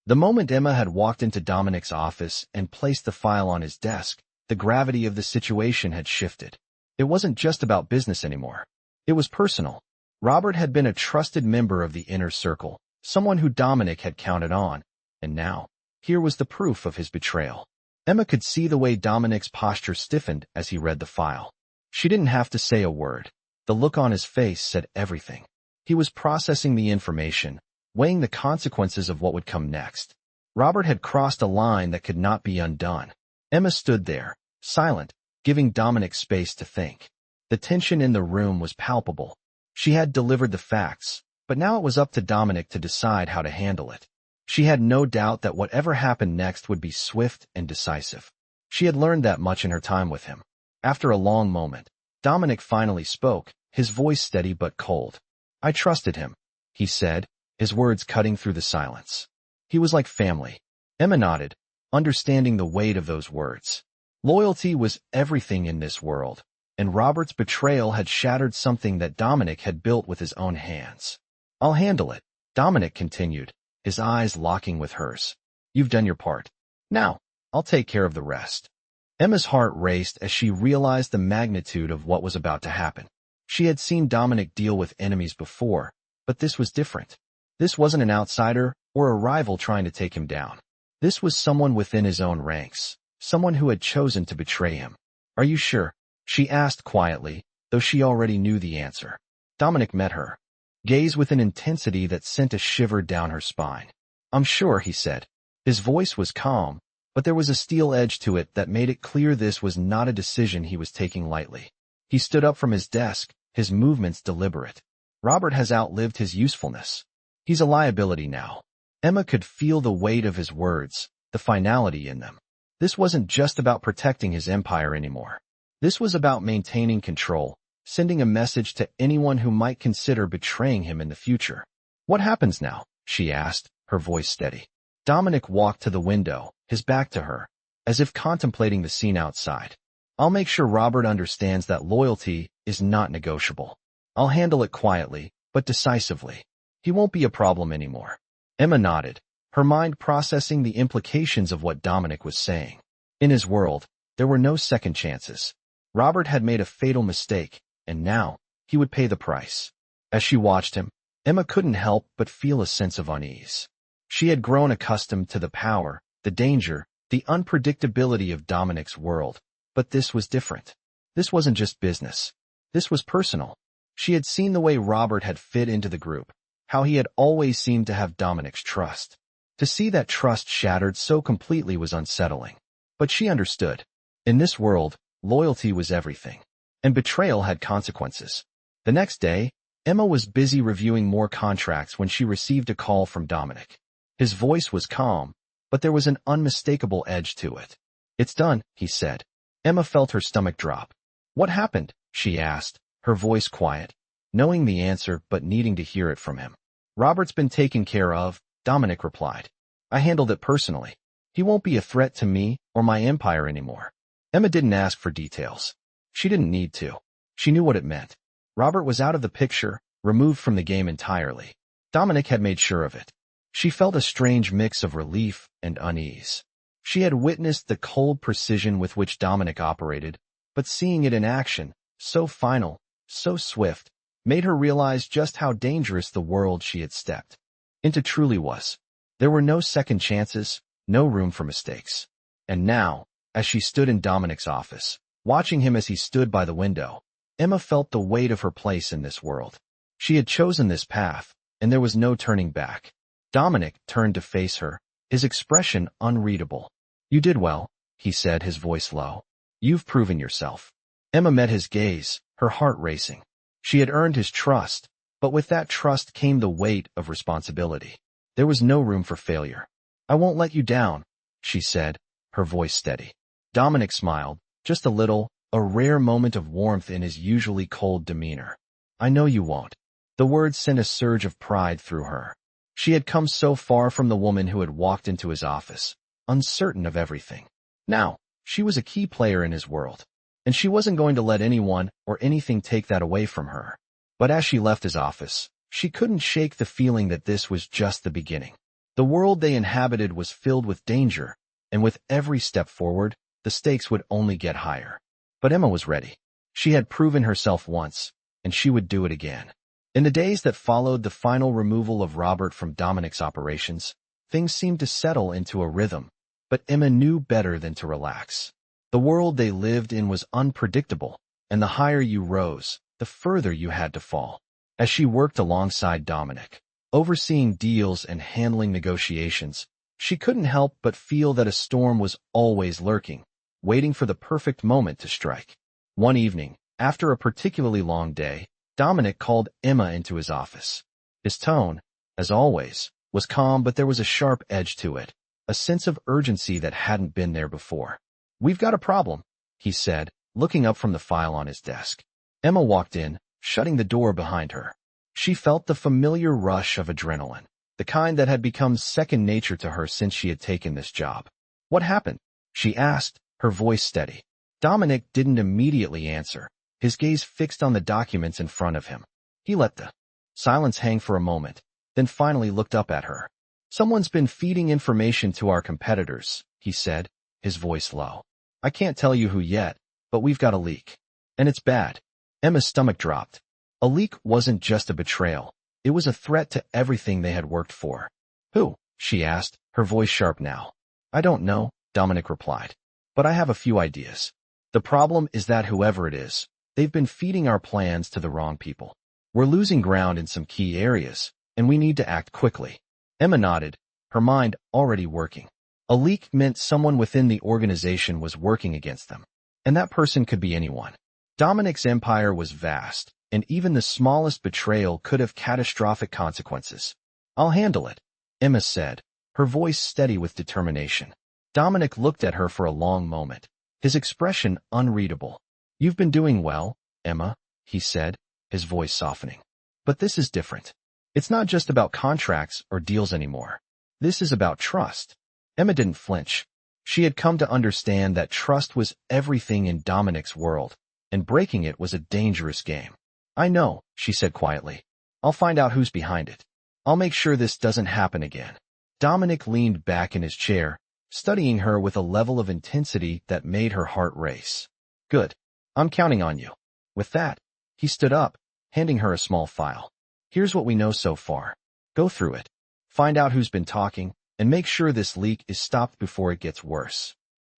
The moment Emma had walked into Dominic's office and placed the file on his desk, the gravity of the situation had shifted. It wasn't just about business anymore. It was personal. Robert had been a trusted member of the inner circle, someone who Dominic had counted on, and now, Here was the proof of his betrayal. Emma could see the way Dominic's posture stiffened as he read the file. She didn't have to say a word. The look on his face said everything. He was processing the information, weighing the consequences of what would come next. Robert had crossed a line that could not be undone. Emma stood there, silent, giving Dominic space to think. The tension in the room was palpable. She had delivered the facts, but now it was up to Dominic to decide how to handle it. She had no doubt that whatever happened next would be swift and decisive. She had learned that much in her time with him. After a long moment, Dominic finally spoke, his voice steady but cold. "I trusted him," he said, his words cutting through the silence. "He was like family." Emma nodded, understanding the weight of those words. Loyalty was everything in this world, and Robert's betrayal had shattered something that Dominic had built with his own hands. "I'll handle it," Dominic continued, his eyes locking with hers. "You've done your part. Now, I'll take care of the rest." Emma's heart raced as she realized the magnitude of what was about to happen. She had seen Dominic deal with enemies before, but this was different. This wasn't an outsider or a rival trying to take him down. This was someone within his own ranks, someone who had chosen to betray him. "Are you sure?" she asked quietly, though she already knew the answer. Dominic met her gaze with an intensity that sent a shiver down her spine. "I'm sure," he said. His voice was calm, but there was a steel edge to it that made it clear this was not a decision he was taking lightly. He stood up from his desk, his movements deliberate. "Robert has outlived his usefulness. He's a liability now." Emma could feel the weight of his words, the finality in them. This wasn't just about protecting his empire anymore. This was about maintaining control, sending a message to anyone who might consider betraying him in the future. "What happens now?" she asked, her voice steady. Dominic walked to the window, his back to her, as if contemplating the scene outside. "I'll make sure Robert understands that loyalty is not negotiable. I'll handle it quietly, but decisively. He won't be a problem anymore." Emma nodded, her mind processing the implications of what Dominic was saying. In his world, there were no second chances. Robert had made a fatal mistake, and now he would pay the price. As she watched him, Emma couldn't help but feel a sense of unease. She had grown accustomed to the power, the danger, the unpredictability of Dominic's world, but this was different. This wasn't just business. This was personal. She had seen the way Robert had fit into the group, how he had always seemed to have Dominic's trust. To see that trust shattered so completely was unsettling. But she understood. In this world, loyalty was everything, and betrayal had consequences. The next day, Emma was busy reviewing more contracts when she received a call from Dominic. His voice was calm, but there was an unmistakable edge to it. "It's done," he said. Emma felt her stomach drop. "What happened?" she asked, her voice quiet, knowing the answer but needing to hear it from him. "Robert's been taken care of," Dominic replied. "I handled it personally. He won't be a threat to me or my empire anymore." Emma didn't ask for details. She didn't need to. She knew what it meant. Robert was out of the picture, removed from the game entirely. Dominic had made sure of it. She felt a strange mix of relief and unease. She had witnessed the cold precision with which Dominic operated, but seeing it in action, so final, so swift, made her realize just how dangerous the world she had stepped into truly was. There were no second chances, no room for mistakes. And now, as she stood in Dominic's office, watching him as he stood by the window, Emma felt the weight of her place in this world. She had chosen this path, and there was no turning back. Dominic turned to face her, his expression unreadable. "You did well," he said, his voice low. "You've proven yourself." Emma met his gaze, her heart racing. She had earned his trust, but with that trust came the weight of responsibility. There was no room for failure. "I won't let you down," she said, her voice steady. Dominic smiled, just a little, a rare moment of warmth in his usually cold demeanor. "I know you won't." The words sent a surge of pride through her. She had come so far from the woman who had walked into his office, uncertain of everything. Now, she was a key player in his world, and she wasn't going to let anyone or anything take that away from her. But as she left his office, she couldn't shake the feeling that this was just the beginning. The world they inhabited was filled with danger, and with every step forward, the stakes would only get higher. But Emma was ready. She had proven herself once, and she would do it again. In the days that followed the final removal of Robert from Dominic's operations, things seemed to settle into a rhythm, but Emma knew better than to relax. The world they lived in was unpredictable, and the higher you rose, the further you had to fall. As she worked alongside Dominic, overseeing deals and handling negotiations, she couldn't help but feel that a storm was always lurking, waiting for the perfect moment to strike. One evening, after a particularly long day, Dominic called Emma into his office. His tone, as always, was calm, but there was a sharp edge to it, a sense of urgency that hadn't been there before. "We've got a problem," he said, looking up from the file on his desk. Emma walked in, shutting the door behind her. She felt the familiar rush of adrenaline, the kind that had become second nature to her since she had taken this job. "What happened?" she asked, her voice steady. Dominic didn't immediately answer, his gaze fixed on the documents in front of him. He let the silence hang for a moment, then finally looked up at her. "Someone's been feeding information to our competitors," he said, his voice low. "I can't tell you who yet, but we've got a leak. And it's bad." Emma's stomach dropped. A leak wasn't just a betrayal. It was a threat to everything they had worked for. "Who?" she asked, her voice sharp now. "I don't know," Dominic replied. "But I have a few ideas. The problem is that whoever it is, they've been feeding our plans to the wrong people. We're losing ground in some key areas, and we need to act quickly." Emma nodded, her mind already working. A leak meant someone within the organization was working against them. And that person could be anyone. Dominic's empire was vast, and even the smallest betrayal could have catastrophic consequences. "I'll handle it," Emma said, her voice steady with determination. Dominic looked at her for a long moment, his expression unreadable. "You've been doing well, Emma," he said, his voice softening. "But this is different. It's not just about contracts or deals anymore. This is about trust." Emma didn't flinch. She had come to understand that trust was everything in Dominic's world, and breaking it was a dangerous game. "I know," she said quietly. "I'll find out who's behind it. I'll make sure this doesn't happen again." Dominic leaned back in his chair, studying her with a level of intensity that made her heart race. "Good. I'm counting on you." With that, he stood up, handing her a small file. "Here's what we know so far. Go through it. Find out who's been talking, and make sure this leak is stopped before it gets worse."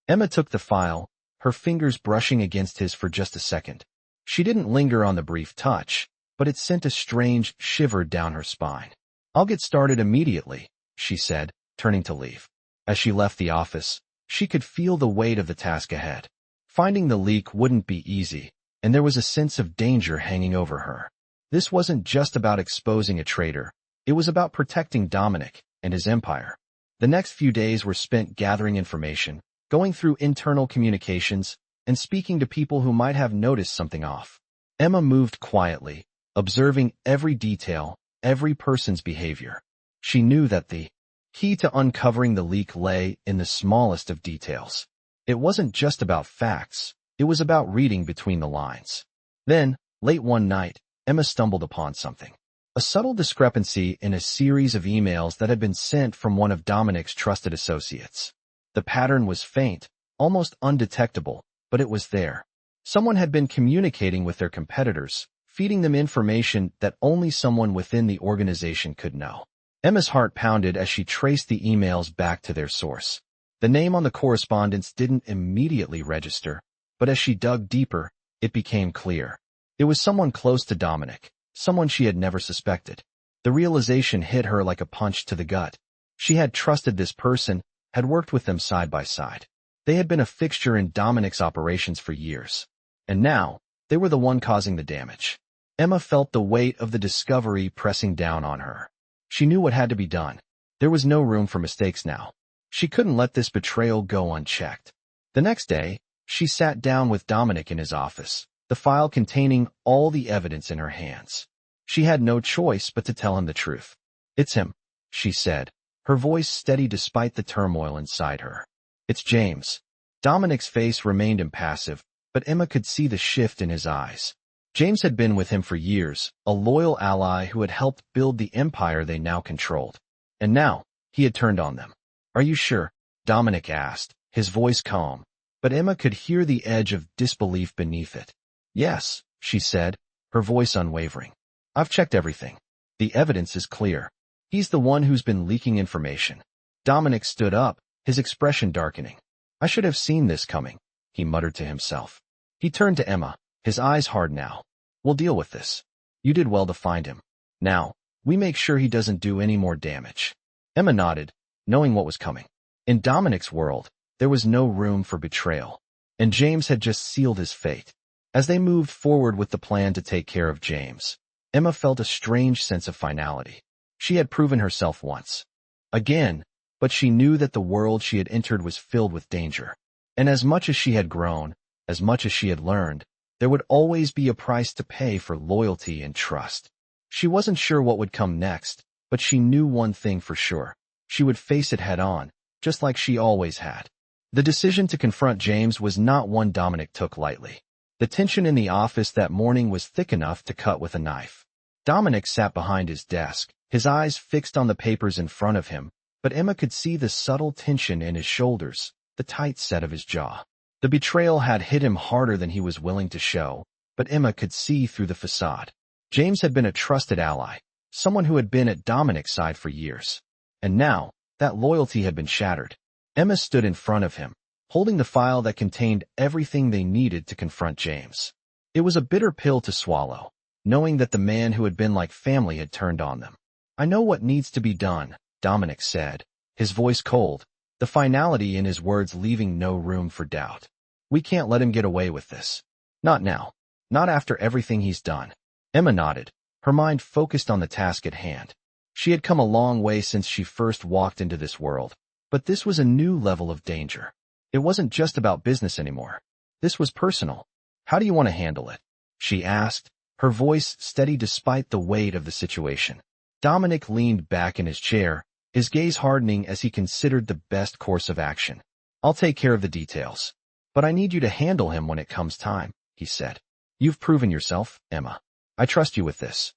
Emma took the file, her fingers brushing against his for just a second. She didn't linger on the brief touch, but it sent a strange shiver down her spine. "I'll get started immediately," she said, turning to leave. As she left the office, she could feel the weight of the task ahead. Finding the leak wouldn't be easy, and there was a sense of danger hanging over her. This wasn't just about exposing a traitor. It was about protecting Dominic and his empire. The next few days were spent gathering information, going through internal communications, and speaking to people who might have noticed something off. Emma moved quietly, observing every detail, every person's behavior. She knew that the key to uncovering the leak lay in the smallest of details. It wasn't just about facts, it was about reading between the lines. Then, late one night, Emma stumbled upon something. A subtle discrepancy in a series of emails that had been sent from one of Dominic's trusted associates. The pattern was faint, almost undetectable, but it was there. Someone had been communicating with their competitors, feeding them information that only someone within the organization could know. Emma's heart pounded as she traced the emails back to their source. The name on the correspondence didn't immediately register, but as she dug deeper, it became clear. It was someone close to Dominic, someone she had never suspected. The realization hit her like a punch to the gut. She had trusted this person, had worked with them side by side. They had been a fixture in Dominic's operations for years. And now, they were the one causing the damage. Emma felt the weight of the discovery pressing down on her. She knew what had to be done. There was no room for mistakes now. She couldn't let this betrayal go unchecked. The next day, she sat down with Dominic in his office, the file containing all the evidence in her hands. She had no choice but to tell him the truth. "It's him," she said, her voice steady despite the turmoil inside her. "It's James." Dominic's face remained impassive, but Emma could see the shift in his eyes. James had been with him for years, a loyal ally who had helped build the empire they now controlled. And now, he had turned on them. "Are you sure?" Dominic asked, his voice calm, but Emma could hear the edge of disbelief beneath it. "Yes," she said, her voice unwavering. "I've checked everything. The evidence is clear. He's the one who's been leaking information." Dominic stood up, his expression darkening. I should have seen this coming, he muttered to himself. He turned to Emma, his eyes hard now. We'll deal with this. You did well to find him. Now, we make sure he doesn't do any more damage. Emma nodded, knowing what was coming. In Dominic's world, there was no room for betrayal, and James had just sealed his fate. As they moved forward with the plan to take care of James, Emma felt a strange sense of finality. She had proven herself once. Again, but she knew that the world she had entered was filled with danger. And as much as she had grown, as much as she had learned, there would always be a price to pay for loyalty and trust. She wasn't sure what would come next, but she knew one thing for sure. She would face it head on, just like she always had. The decision to confront James was not one Dominic took lightly. The tension in the office that morning was thick enough to cut with a knife. Dominic sat behind his desk, his eyes fixed on the papers in front of him, but Emma could see the subtle tension in his shoulders, the tight set of his jaw. The betrayal had hit him harder than he was willing to show, but Emma could see through the facade. James had been a trusted ally, someone who had been at Dominic's side for years. And now, that loyalty had been shattered. Emma stood in front of him, holding the file that contained everything they needed to confront James. It was a bitter pill to swallow, knowing that the man who had been like family had turned on them. I know what needs to be done, Dominic said, his voice cold, the finality in his words leaving no room for doubt. We can't let him get away with this. Not now. Not after everything he's done. Emma nodded, her mind focused on the task at hand. She had come a long way since she first walked into this world, but this was a new level of danger. It wasn't just about business anymore. This was personal. How do you want to handle it? She asked, her voice steady despite the weight of the situation. Dominic leaned back in his chair, his gaze hardening as he considered the best course of action. I'll take care of the details. But I need you to handle him when it comes time, he said. You've proven yourself, Emma. I trust you with this.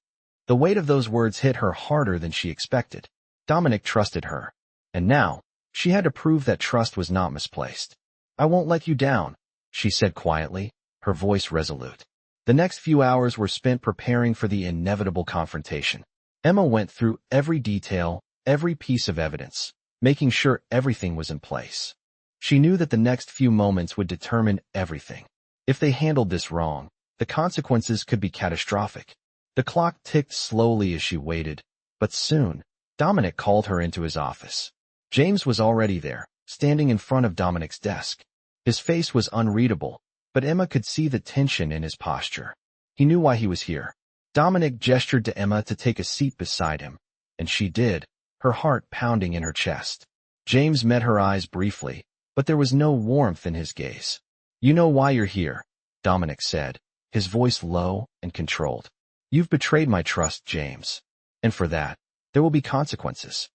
The weight of those words hit her harder than she expected. Dominic trusted her. And now, she had to prove that trust was not misplaced. I won't let you down, she said quietly, her voice resolute. The next few hours were spent preparing for the inevitable confrontation. Emma went through every detail, every piece of evidence, making sure everything was in place. She knew that the next few moments would determine everything. If they handled this wrong, the consequences could be catastrophic. The clock ticked slowly as she waited, but soon, Dominic called her into his office. James was already there, standing in front of Dominic's desk. His face was unreadable, but Emma could see the tension in his posture. He knew why he was here. Dominic gestured to Emma to take a seat beside him, and she did, her heart pounding in her chest. James met her eyes briefly, but there was no warmth in his gaze. You know why you're here, Dominic said, his voice low and controlled. You've betrayed my trust, James. And for that, there will be consequences.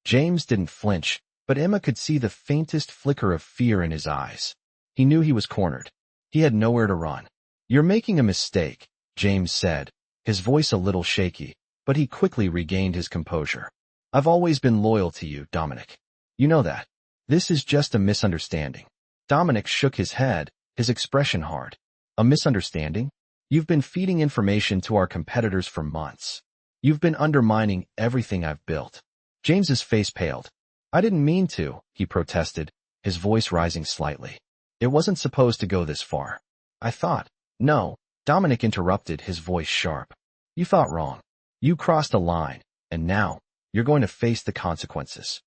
James didn't flinch, but Emma could see the faintest flicker of fear in his eyes. He knew he was cornered. He had nowhere to run. You're making a mistake, James said, his voice a little shaky, but he quickly regained his composure. I've always been loyal to you, Dominic. You know that. This is just a misunderstanding. Dominic shook his head, his expression hard. A misunderstanding? You've been feeding information to our competitors for months. You've been undermining everything I've built. James's face paled. I didn't mean to, he protested, his voice rising slightly. It wasn't supposed to go this far. I thought. No, Dominic interrupted, his voice sharp. You thought wrong. You crossed a line, and now, you're going to face the consequences.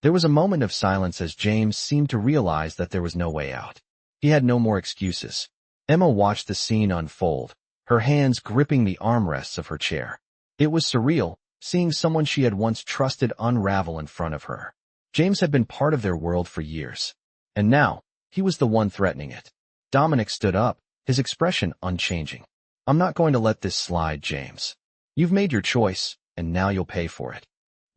There was a moment of silence as James seemed to realize that there was no way out. He had no more excuses. Emma watched the scene unfold, her hands gripping the armrests of her chair. It was surreal, seeing someone she had once trusted unravel in front of her. James had been part of their world for years. And now, he was the one threatening it. Dominic stood up, his expression unchanging. I'm not going to let this slide, James. You've made your choice, and now you'll pay for it.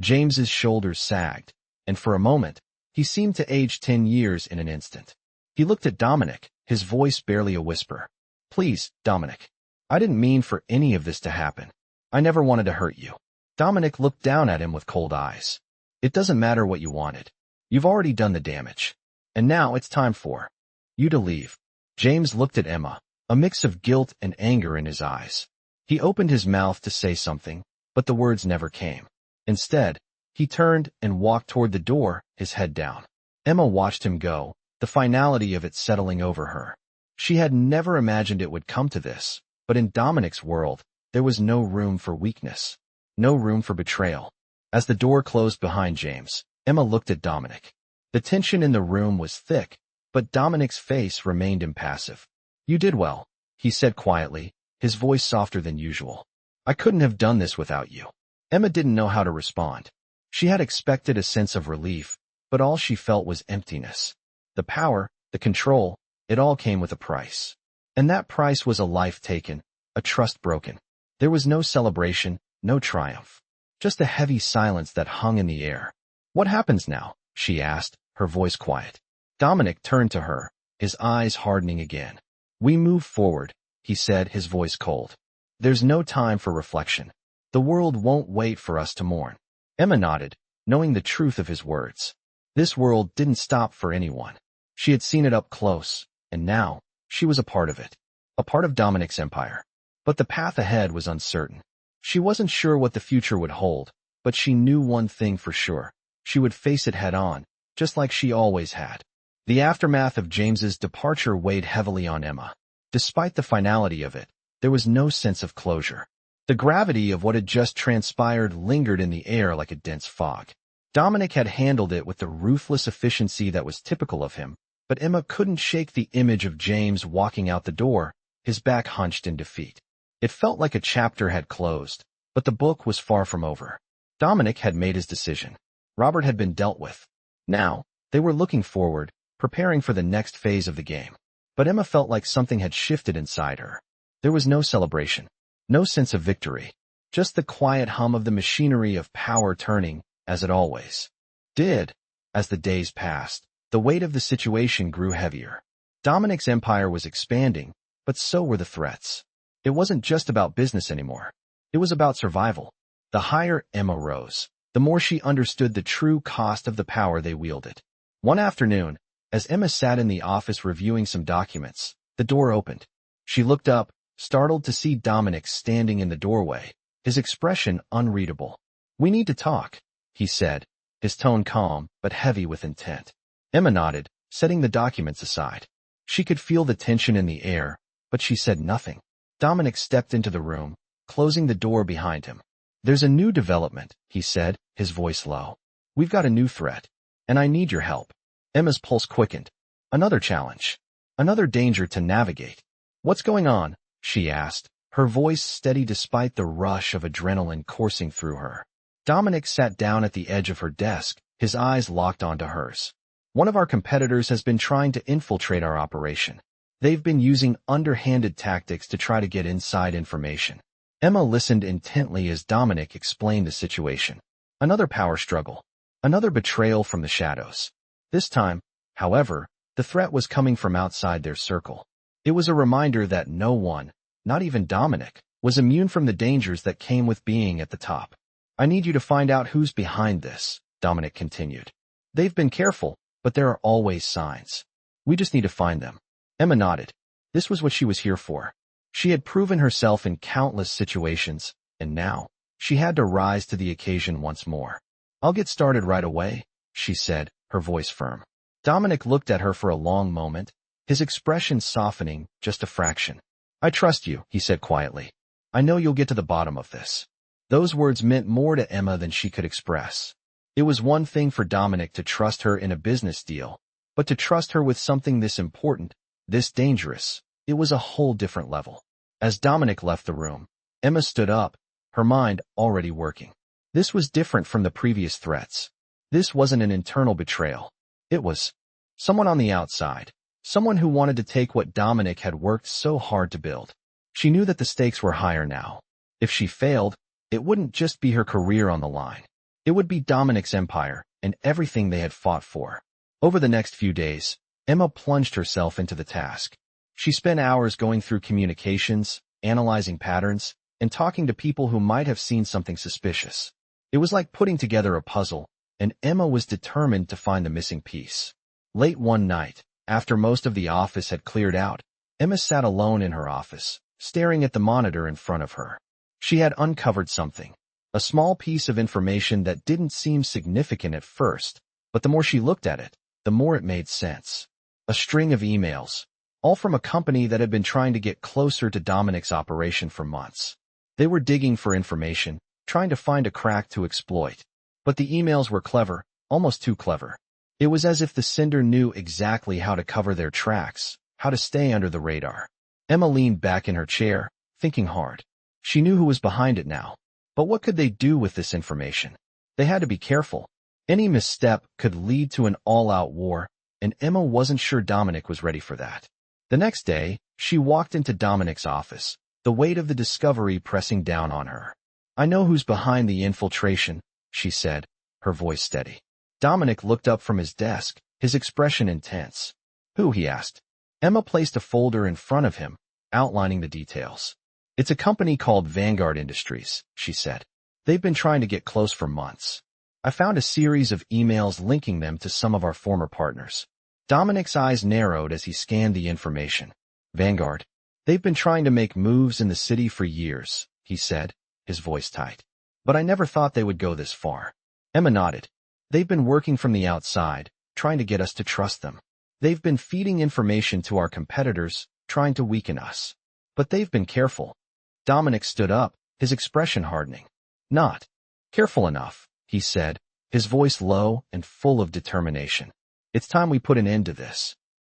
James's shoulders sagged, and for a moment, he seemed to age 10 years in an instant. He looked at Dominic, his voice barely a whisper. Please, Dominic. I didn't mean for any of this to happen. I never wanted to hurt you. Dominic looked down at him with cold eyes. It doesn't matter what you wanted. You've already done the damage. And now it's time for you to leave. James looked at Emma, a mix of guilt and anger in his eyes. He opened his mouth to say something, but the words never came. Instead, He turned and walked toward the door, his head down. Emma watched him go, the finality of it settling over her. She had never imagined it would come to this, but in Dominic's world, there was no room for weakness. No room for betrayal. As the door closed behind James, Emma looked at Dominic. The tension in the room was thick, but Dominic's face remained impassive. "You did well," he said quietly, his voice softer than usual. "I couldn't have done this without you." Emma didn't know how to respond. She had expected a sense of relief, but all she felt was emptiness. The power, the control, it all came with a price. And that price was a life taken, a trust broken. There was no celebration, no triumph. Just a heavy silence that hung in the air. "What happens now?" she asked, her voice quiet. Dominic turned to her, his eyes hardening again. "We move forward," he said, his voice cold. "There's no time for reflection. The world won't wait for us to mourn." Emma nodded, knowing the truth of his words. This world didn't stop for anyone. She had seen it up close, and now, she was a part of it. A part of Dominic's empire. But the path ahead was uncertain. She wasn't sure what the future would hold, but she knew one thing for sure. She would face it head on, just like she always had. The aftermath of James's departure weighed heavily on Emma. Despite the finality of it, there was no sense of closure. The gravity of what had just transpired lingered in the air like a dense fog. Dominic had handled it with the ruthless efficiency that was typical of him, but Emma couldn't shake the image of James walking out the door, his back hunched in defeat. It felt like a chapter had closed, but the book was far from over. Dominic had made his decision. Robert had been dealt with. Now, they were looking forward, preparing for the next phase of the game. But Emma felt like something had shifted inside her. There was no celebration, no sense of victory, just the quiet hum of the machinery of power turning, as it always did. As the days passed, the weight of the situation grew heavier. Dominic's empire was expanding, but so were the threats. It wasn't just about business anymore. It was about survival. The higher Emma rose, the more she understood the true cost of the power they wielded. One afternoon, as Emma sat in the office reviewing some documents, the door opened. She looked up, startled to see Dominic standing in the doorway, his expression unreadable. "We need to talk," he said, his tone calm but heavy with intent. Emma nodded, setting the documents aside. She could feel the tension in the air, but she said nothing. Dominic stepped into the room, closing the door behind him. "There's a new development," he said, his voice low. "We've got a new threat, and I need your help." Emma's pulse quickened. Another challenge. Another danger to navigate. "What's going on?" she asked, her voice steady despite the rush of adrenaline coursing through her. Dominic sat down at the edge of her desk, his eyes locked onto hers. "One of our competitors has been trying to infiltrate our operation. They've been using underhanded tactics to try to get inside information." Emma listened intently as Dominic explained the situation. Another power struggle. Another betrayal from the shadows. This time, however, the threat was coming from outside their circle. It was a reminder that no one, not even Dominic, was immune from the dangers that came with being at the top. "I need you to find out who's behind this," Dominic continued. "They've been careful, but there are always signs. We just need to find them." Emma nodded. This was what she was here for. She had proven herself in countless situations, and now, she had to rise to the occasion once more. "I'll get started right away," she said, her voice firm. Dominic looked at her for a long moment, his expression softening just a fraction. "I trust you," he said quietly. "I know you'll get to the bottom of this." Those words meant more to Emma than she could express. It was one thing for Dominic to trust her in a business deal, but to trust her with something this important, this dangerous, it was a whole different level. As Dominic left the room, Emma stood up, her mind already working. This was different from the previous threats. This wasn't an internal betrayal. It was someone on the outside, someone who wanted to take what Dominic had worked so hard to build. She knew that the stakes were higher now. If she failed, it wouldn't just be her career on the line. It would be Dominic's empire and everything they had fought for. Over the next few days, Emma plunged herself into the task. She spent hours going through communications, analyzing patterns, and talking to people who might have seen something suspicious. It was like putting together a puzzle, and Emma was determined to find the missing piece. Late one night, after most of the office had cleared out, Emma sat alone in her office, staring at the monitor in front of her. She had uncovered something. A small piece of information that didn't seem significant at first, but the more she looked at it, the more it made sense. A string of emails, all from a company that had been trying to get closer to Dominic's operation for months. They were digging for information, trying to find a crack to exploit. But the emails were clever, almost too clever. It was as if the sender knew exactly how to cover their tracks, how to stay under the radar. Emma leaned back in her chair, thinking hard. She knew who was behind it now. But what could they do with this information? They had to be careful. Any misstep could lead to an all-out war, and Emma wasn't sure Dominic was ready for that. The next day, she walked into Dominic's office, the weight of the discovery pressing down on her. "I know who's behind the infiltration," she said, her voice steady. Dominic looked up from his desk, his expression intense. "Who?" he asked. Emma placed a folder in front of him, outlining the details. "It's a company called Vanguard Industries," she said. "They've been trying to get close for months. I found a series of emails linking them to some of our former partners." Dominic's eyes narrowed as he scanned the information. "Vanguard? They've been trying to make moves in the city for years," he said, his voice tight. "But I never thought they would go this far." Emma nodded. "They've been working from the outside, trying to get us to trust them. They've been feeding information to our competitors, trying to weaken us. But they've been careful." Dominic stood up, his expression hardening. "Not careful enough," he said, his voice low and full of determination. "It's time we put an end to this."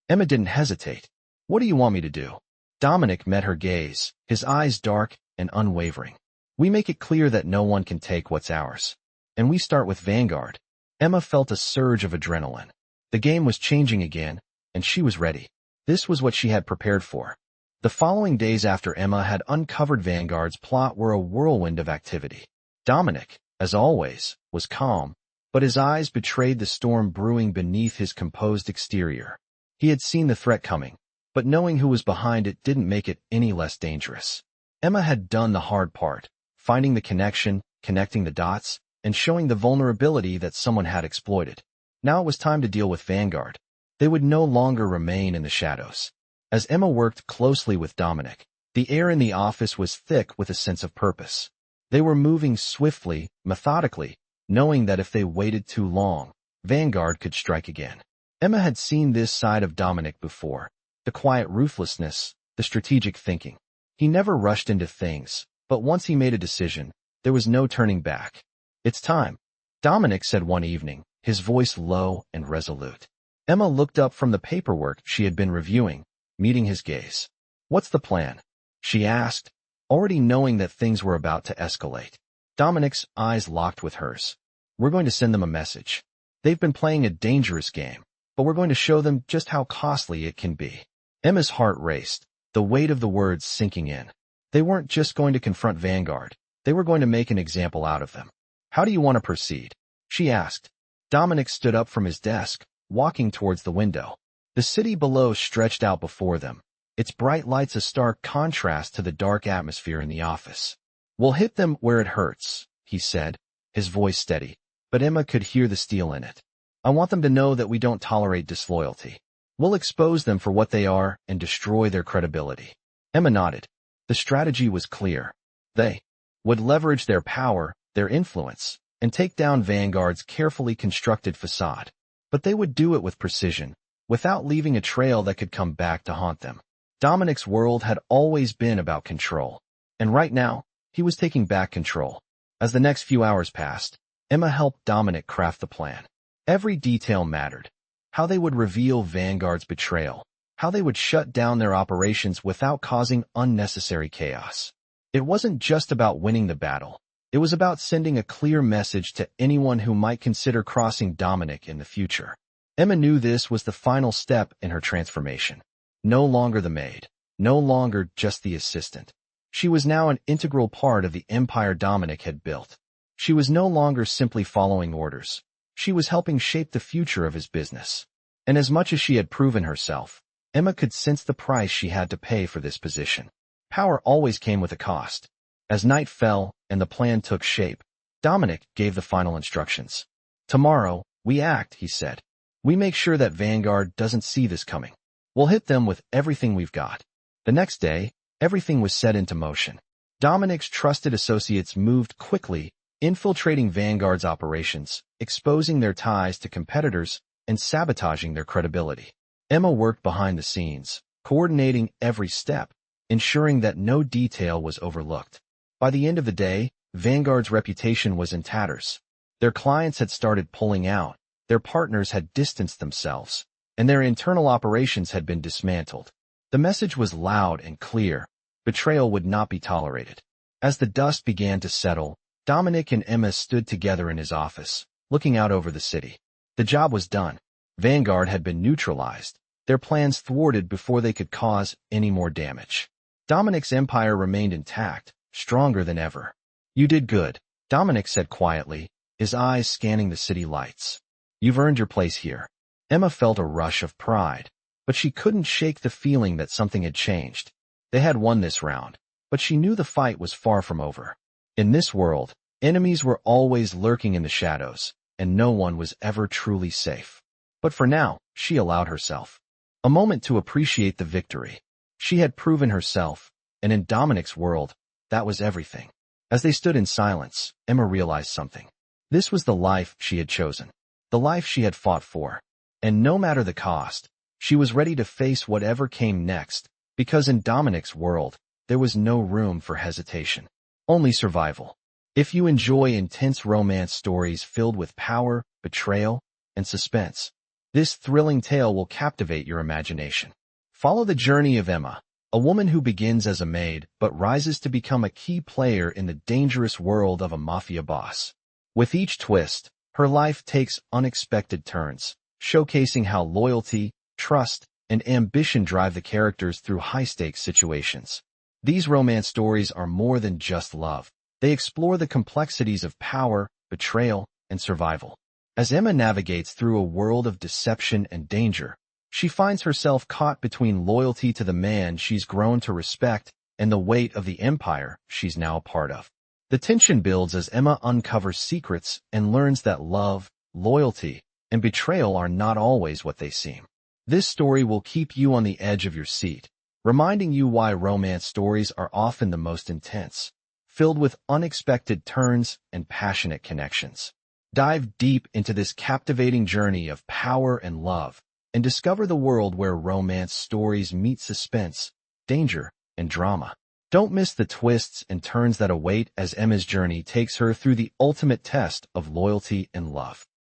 Emma didn't hesitate. "What do you want me to do?" Dominic met her gaze, his eyes dark and unwavering. "We make it clear that no one can take what's ours. And we start with Vanguard." Emma felt a surge of adrenaline. The game was changing again, and she was ready. This was what she had prepared for. The following days after Emma had uncovered Vanguard's plot were a whirlwind of activity. Dominic, as always, was calm, but his eyes betrayed the storm brewing beneath his composed exterior. He had seen the threat coming, but knowing who was behind it didn't make it any less dangerous. Emma had done the hard part, finding the connection, connecting the dots, and showing the vulnerability that someone had exploited. Now it was time to deal with Vanguard. They would no longer remain in the shadows. As Emma worked closely with Dominic, the air in the office was thick with a sense of purpose. They were moving swiftly, methodically, knowing that if they waited too long, Vanguard could strike again. Emma had seen this side of Dominic before, the quiet ruthlessness, the strategic thinking. He never rushed into things, but once he made a decision, there was no turning back. "It's time," Dominic said one evening, his voice low and resolute. Emma looked up from the paperwork she had been reviewing, meeting his gaze. "What's the plan?" she asked, already knowing that things were about to escalate. Dominic's eyes locked with hers. "We're going to send them a message. They've been playing a dangerous game, but we're going to show them just how costly it can be." Emma's heart raced, the weight of the words sinking in. They weren't just going to confront Vanguard. They were going to make an example out of them. "How do you want to proceed?" she asked. Dominic stood up from his desk, walking towards the window. The city below stretched out before them, its bright lights a stark contrast to the dark atmosphere in the office. "We'll hit them where it hurts," he said, his voice steady, but Emma could hear the steel in it. "I want them to know that we don't tolerate disloyalty. We'll expose them for what they are and destroy their credibility." Emma nodded. The strategy was clear. They would leverage their power, their influence, and take down Vanguard's carefully constructed facade. But they would do it with precision, without leaving a trail that could come back to haunt them. Dominic's world had always been about control, and right now, he was taking back control. As the next few hours passed, Emma helped Dominic craft the plan. Every detail mattered. How they would reveal Vanguard's betrayal, how they would shut down their operations without causing unnecessary chaos. It wasn't just about winning the battle. It was about sending a clear message to anyone who might consider crossing Dominic in the future. Emma knew this was the final step in her transformation. No longer the maid, no longer just the assistant. She was now an integral part of the empire Dominic had built. She was no longer simply following orders. She was helping shape the future of his business. And as much as she had proven herself, Emma could sense the price she had to pay for this position. Power always came with a cost. As night fell and the plan took shape, Dominic gave the final instructions. "Tomorrow, we act," he said. "We make sure that Vanguard doesn't see this coming. We'll hit them with everything we've got." The next day, everything was set into motion. Dominic's trusted associates moved quickly, infiltrating Vanguard's operations, exposing their ties to competitors, and sabotaging their credibility. Emma worked behind the scenes, coordinating every step, ensuring that no detail was overlooked. By the end of the day, Vanguard's reputation was in tatters. Their clients had started pulling out, their partners had distanced themselves, and their internal operations had been dismantled. The message was loud and clear: betrayal would not be tolerated. As the dust began to settle, Dominic and Emma stood together in his office, looking out over the city. The job was done. Vanguard had been neutralized, their plans thwarted before they could cause any more damage. Dominic's empire remained intact, stronger than ever. "You did good," Dominic said quietly, his eyes scanning the city lights. "You've earned your place here." Emma felt a rush of pride, but she couldn't shake the feeling that something had changed. They had won this round, but she knew the fight was far from over. In this world, enemies were always lurking in the shadows, and no one was ever truly safe. But for now, she allowed herself a moment to appreciate the victory. She had proven herself, and in Dominic's world, that was everything. As they stood in silence, Emma realized something. This was the life she had chosen, the life she had fought for. And no matter the cost, she was ready to face whatever came next, because in Dominic's world, there was no room for hesitation, only survival. If you enjoy intense romance stories filled with power, betrayal, and suspense, this thrilling tale will captivate your imagination. Follow the journey of Emma, a woman who begins as a maid but rises to become a key player in the dangerous world of a mafia boss. With each twist, her life takes unexpected turns, showcasing how loyalty, trust, and ambition drive the characters through high-stakes situations. These romance stories are more than just love. They explore the complexities of power, betrayal, and survival. As Emma navigates through a world of deception and danger, she finds herself caught between loyalty to the man she's grown to respect and the weight of the empire she's now a part of. The tension builds as Emma uncovers secrets and learns that love, loyalty, and betrayal are not always what they seem. This story will keep you on the edge of your seat, reminding you why romance stories are often the most intense, filled with unexpected turns and passionate connections. Dive deep into this captivating journey of power and love, and discover the world where romance stories meet suspense, danger, and drama. Don't miss the twists and turns that await as Emma's journey takes her through the ultimate test of loyalty and love.